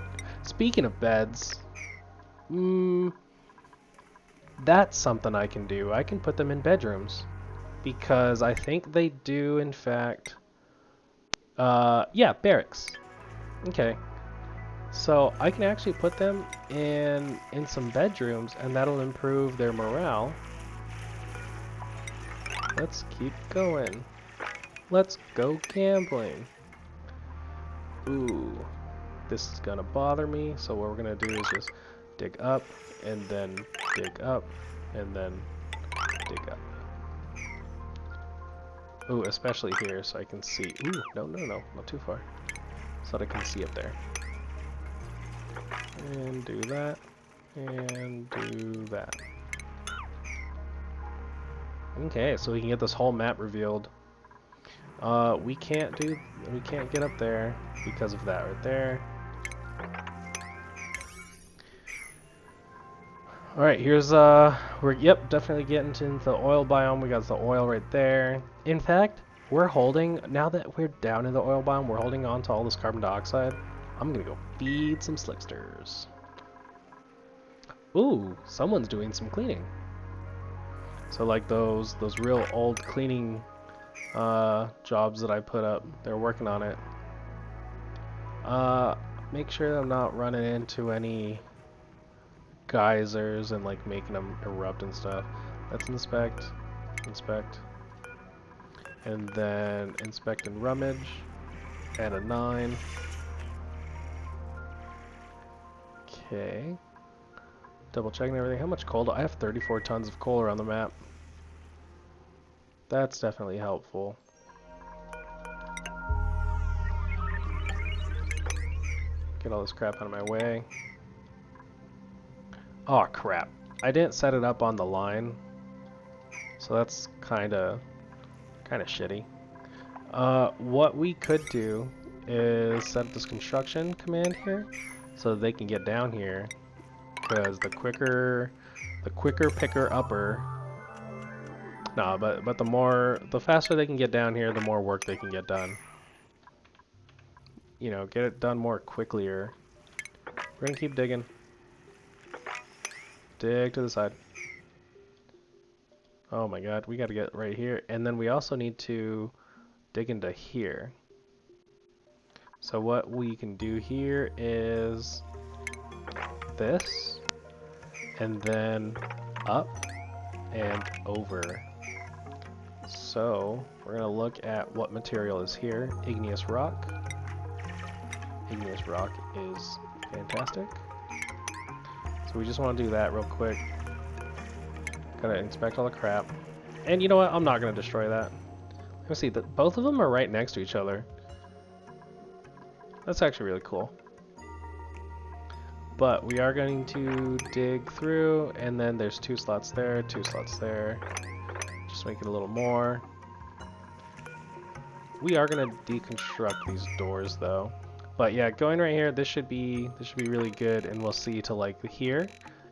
Speaking of beds, That's something I can do. I can put them in bedrooms. Because I think they do, in fact... yeah, barracks. Okay. So I can actually put them in some bedrooms, and that'll improve their morale. Let's keep going. Let's go gambling. Ooh, this is gonna bother me, so what we're gonna do is just dig up, and then dig up, and then dig up. Ooh, especially here, so I can see. Ooh, no, not too far. So that I can see up there. And do that, and do that. Okay, so we can get this whole map revealed. We can't get up there because of that right there. Alright, here's, yep, definitely getting into the oil biome. We got the oil right there. In fact, now that we're down in the oil biome, we're holding on to all this carbon dioxide. I'm gonna go feed some slicksters. Ooh, someone's doing some cleaning. So like those real old cleaning jobs that I put up, they're working on it. Make sure I'm not running into any geysers and like making them erupt and stuff. Let's inspect, and then inspect and rummage, and a 9. Okay. Double checking everything. How much coal do I have? 34 tons of coal around the map. That's definitely helpful. Get all this crap out of my way. Oh crap. I didn't set it up on the line. So that's kinda shitty. What we could do is set up this construction command here so they can get down here, because the quicker picker upper. Nah, but the faster they can get down here, the more work they can get done. You know, get it done more quicklier. We're gonna keep digging. Dig to the side. Oh my god, we gotta get right here. And then we also need to dig into here. So what we can do here is this, and then up and over. So we're gonna look at what material is here. Igneous rock. Igneous rock is fantastic. So we just want to do that real quick. Gotta inspect all the crap. And you know what? I'm not gonna destroy that. Let's see, both of them are right next to each other. That's actually really cool. But we are going to dig through, and then there's 2 slots there, 2 slots there. Just make it a little more. We are gonna deconstruct these doors though. But yeah, going right here, this should be really good, and we'll see to like here,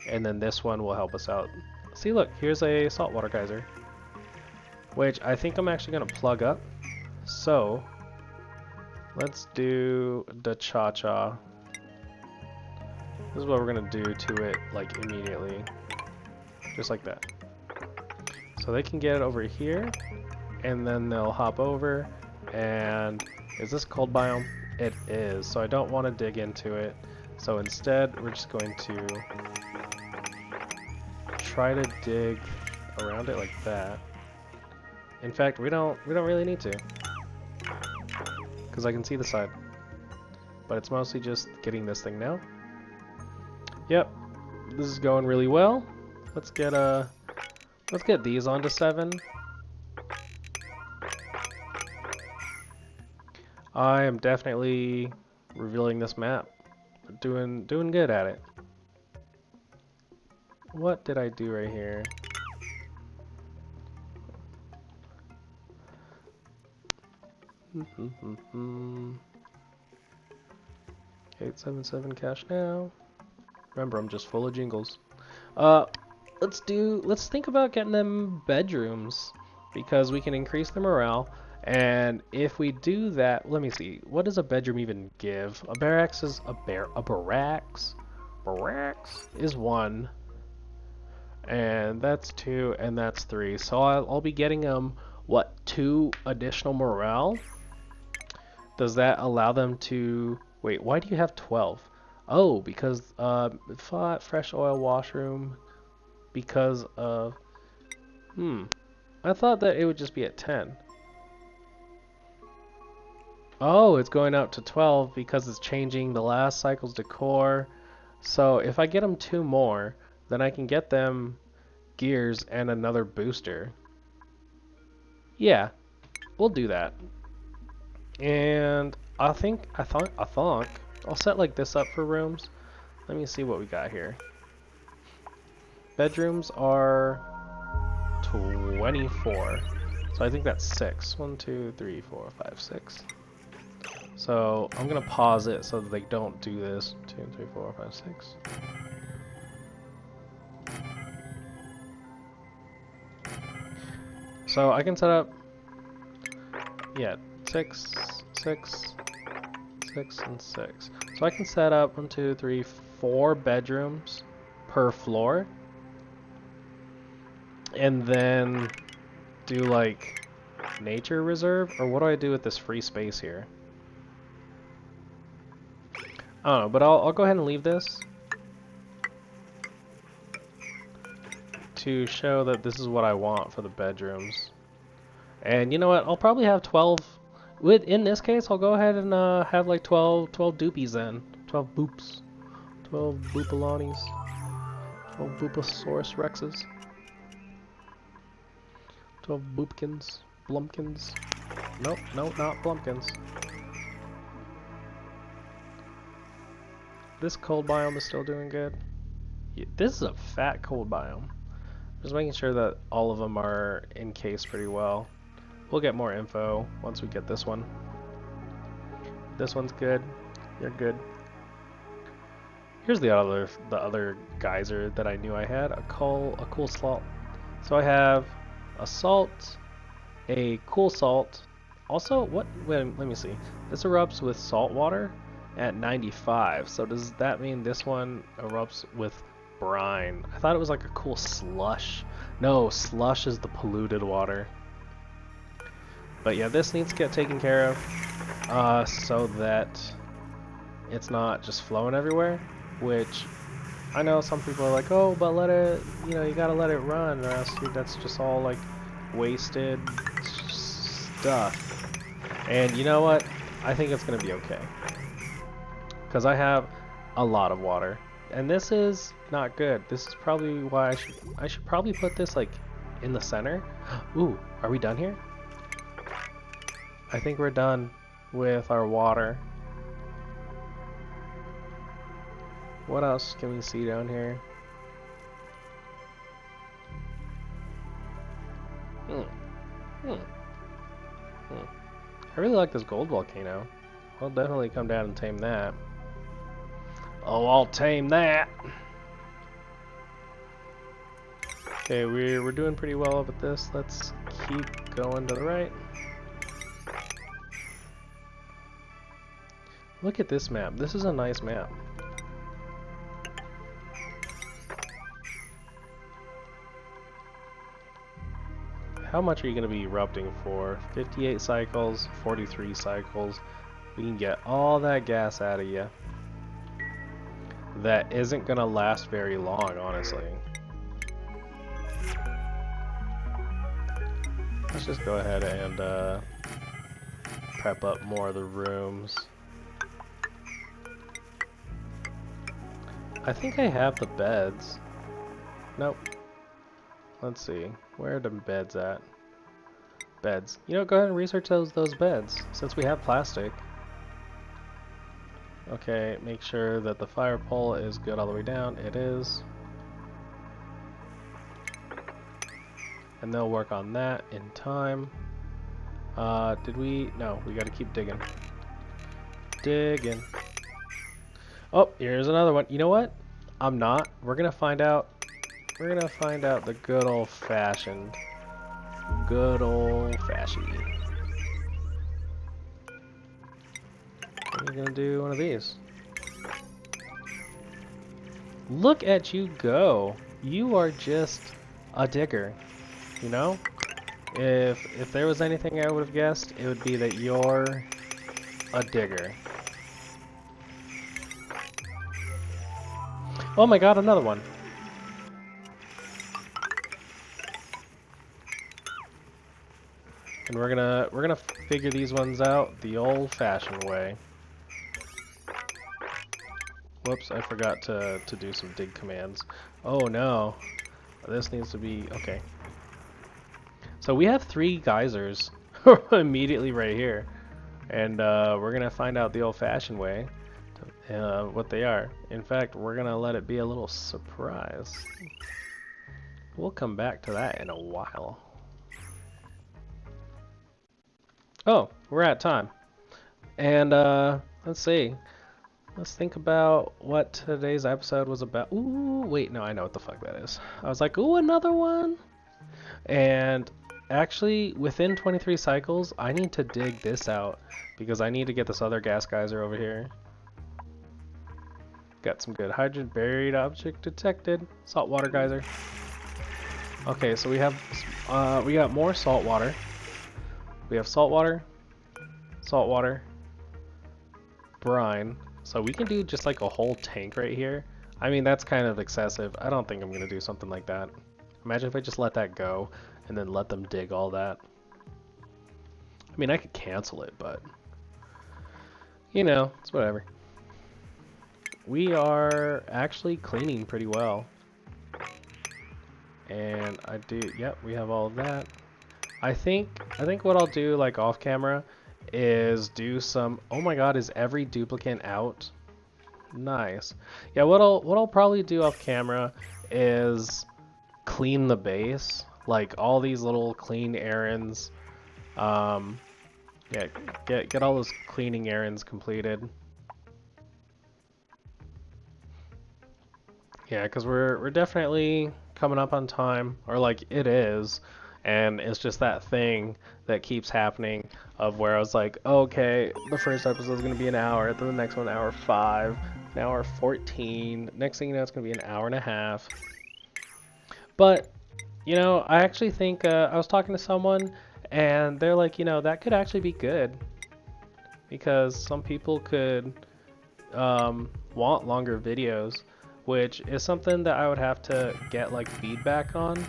and then this one will help us out. See, look, here's a saltwater geyser, which I think I'm actually gonna plug up. So let's do the cha-cha. This is what we're gonna do to it, like immediately, just like that. So they can get it over here, and then they'll hop over. And is this cold biome? It is. So I don't want to dig into it. So instead, we're just going to try to dig around it like that. In fact, we don't really need to, because I can see the side. But it's mostly just getting this thing now. Yep, this is going really well. Let's get these onto 7. I am definitely revealing this map. Doing good at it. What did I do right here? Mm-hmm. 877 cash now. Remember, I'm just full of jingles. Let's think about getting them bedrooms, because we can increase the morale. And if we do that, let me see. What does a bedroom even give? A barracks is a barracks is 1. And that's 2, and that's 3. So I'll be getting them, what, 2 additional morale? Does that allow them to... Wait, why do you have 12? Oh, because fresh oil washroom, because of... I thought that it would just be at 10. Oh, it's going up to 12 because it's changing the last cycle's decor. So if I get them 2 more, then I can get them gears and another booster. Yeah, we'll do that. And I think I'll set like this up for rooms. Let me see what we got here. Bedrooms are 24. So I think that's 6. 1, 2, 3, 4, 5, 6. So I'm gonna pause it so that they don't do this. 2, 3, 4, 5, 6. So I can set up, yeah, 6, 6, 6, and 6. So I can set up 1, 2, 3, 4 bedrooms per floor, and then do like nature reserve, or what do I do with this free space here? I don't know, but I'll go ahead and leave this to show that this is what I want for the bedrooms. And you know what? I'll probably have 12. In this case, I'll go ahead and have like 12 doopies then. 12 boops. 12 boopalonis. 12 booposaurus rexes. 12 boopkins. Blumpkins. Nope, not blumpkins. This cold biome is still doing good. Yeah, this is a fat cold biome. Just making sure that all of them are encased pretty well. We'll get more info once we get this one. This one's good. You're good. Here's the other geyser that I knew I had. A cool salt. So I have a salt, a cool salt. Also, what? Wait, let me see. This erupts with salt water at 95. So does that mean this one erupts with brine? I thought it was like a cool slush. No, slush is the polluted water. But yeah, this needs to get taken care of so that it's not just flowing everywhere, which I know some people are like, oh, but let it, you gotta let it run, or else that's just all like wasted stuff. And you know what? I think it's gonna be okay. Because I have a lot of water. And this is not good. This is probably why I should probably put this like in the center. Ooh, are we done here? I think we're done with our water. What else can we see down here? I really like this gold volcano. I'll definitely come down and tame that. Oh, I'll tame that! Okay, we're doing pretty well with this. Let's keep going to the right. Look at this map. This is a nice map. How much are you going to be erupting for? 58 cycles, 43 cycles. We can get all that gas out of you. That isn't going to last very long, honestly. Let's just go ahead and prep up more of the rooms. I think I have the beds. Nope. Let's see. Where are the beds at? Beds. You know, go ahead and research those beds, since we have plastic. Okay, make sure that the fire pole is good all the way down. It is. And they'll work on that in time. Did we? No, we gotta keep digging. Digging. Oh, here's another one. You know what? I'm not. We're gonna find out. We're gonna find out the good old-fashioned. Good old-fashioned. I'm gonna do one of these. Look at you go. You are just a digger, you know? If there was anything I would have guessed, it would be that you're a digger. Oh my god, another one. And we're gonna figure these ones out the old-fashioned way. Whoops, I forgot to do some dig commands. Oh no. This needs to be okay. So we have 3 geysers immediately right here. And we're gonna find out the old-fashioned way what they are. In fact, we're gonna let it be a little surprise. We'll come back to that in a while. Oh, we're at time. And let's see. Let's think about what today's episode was about. Ooh, wait, no, I know what the fuck that is. I was like, ooh, another one. And actually, within 23 cycles, I need to dig this out because I need to get this other gas geyser over here. Got some good hydrogen buried object detected. Saltwater geyser. Okay, so we got more salt water. We have salt water, brine. So we can do just like a whole tank right here. I mean, that's kind of excessive. I don't think I'm gonna do something like that. Imagine if I just let that go and then let them dig all that. I mean, I could cancel it, but you know, it's whatever. We are actually cleaning pretty well. And yep, we have all of that. I think what I'll do like off camera is do some, oh my god, is every duplicate out? Nice. Yeah, what I'll probably do off camera is clean the base, like all these little clean errands. Yeah, get all those cleaning errands completed. Yeah, because we're definitely coming up on time, or like it is, and it's just that thing that keeps happening of where I was like, okay, the first episode is going to be an hour, then the next one, hour 5, an hour 14, next thing you know, it's going to be an hour and a half. But, you know, I actually think, I was talking to someone, and they're like, you know, that could actually be good, because some people could want longer videos, which is something that I would have to get like feedback on,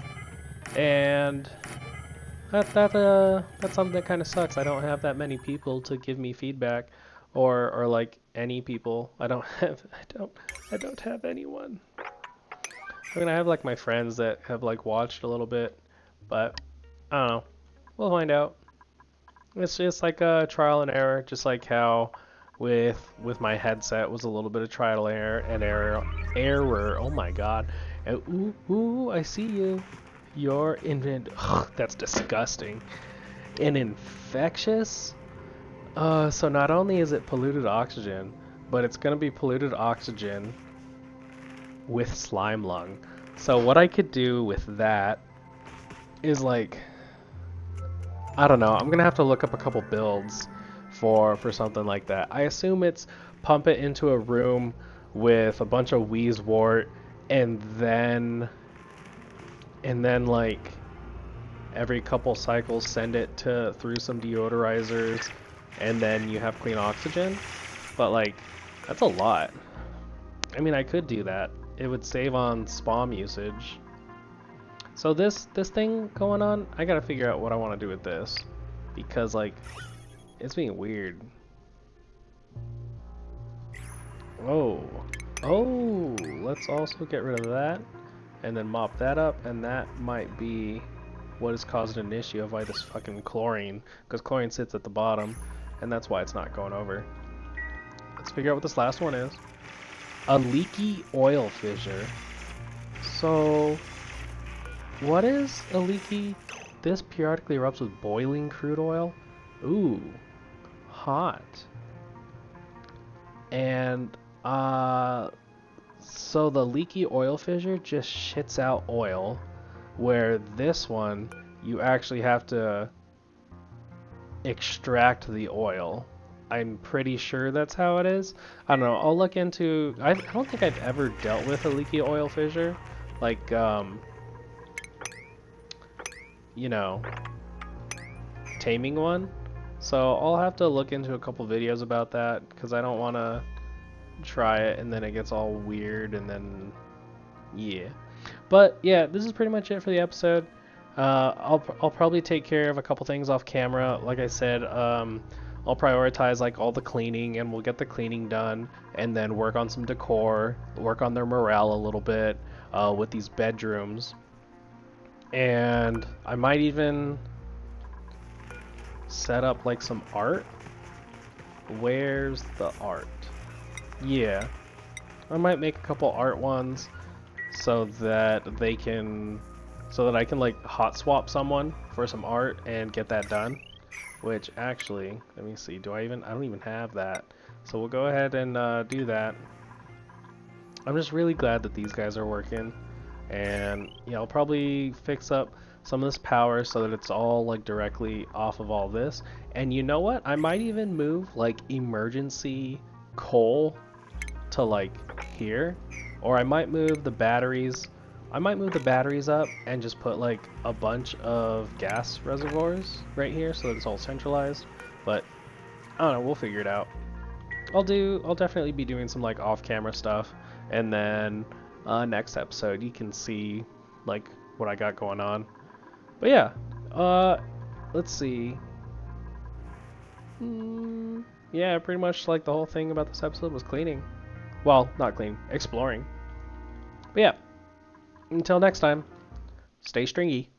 and that's something that kind of sucks. I don't have that many people to give me feedback, or like any people. I don't have anyone. I mean, I have like my friends that have like watched a little bit, but I don't know. We'll find out. It's just like a trial and error, just like how with my headset was a little bit of trial and error. Oh my god. Ooh, I see you. You're that's disgusting. And infectious? So not only is it polluted oxygen, but it's gonna be polluted oxygen with slime lung. So what I could do with that is like, I don't know, I'm gonna have to look up a couple builds for something like that. I assume it's pump it into a room with a bunch of wheezewort, and then like every couple cycles send it through some deodorizers, and then you have clean oxygen. But like, that's a lot. I mean, I could do that. It would save on spam usage. So this thing going on, I gotta figure out what I want to do with this, because like, it's being weird. Oh, let's also get rid of that, and then mop that up, and that might be what is causing an issue of why this fucking chlorine, because chlorine sits at the bottom, and that's why it's not going over. Let's figure out what this last one is. A leaky oil fissure. So, what is a leaky? This periodically erupts with boiling crude oil. Ooh, hot. And so the leaky oil fissure just shits out oil, where this one you actually have to extract the oil. I'm pretty sure that's how it is. I don't know. I'll look into. I don't think I've ever dealt with a leaky oil fissure, like you know, taming one. So I'll have to look into a couple videos about that because I don't want to try it and then it gets all weird and then yeah. But yeah, this is pretty much it for the episode. I'll probably take care of a couple things off camera. Like I said, I'll prioritize like all the cleaning and we'll get the cleaning done and then work on some decor, work on their morale a little bit with these bedrooms. And I might even set up like some art. Where's the art? Yeah, I might make a couple art ones so that I can like hot swap someone for some art and get that done. Which actually, let me see, I don't even have that. So we'll go ahead and do that. I'm just really glad that these guys are working. And yeah, I'll probably fix up some of this power so that it's all like directly off of all this. And you know what? I might even move like emergency coal to like here, or I might move the batteries. I might move the batteries up and just put like a bunch of gas reservoirs right here so that it's all centralized. But I don't know, we'll figure it out. I'll definitely be doing some like off-camera stuff, and then next episode you can see like what I got going on. But yeah, let's see. Yeah, pretty much like the whole thing about this episode was cleaning. Well, not cleaning, exploring. But yeah, until next time, stay stringy.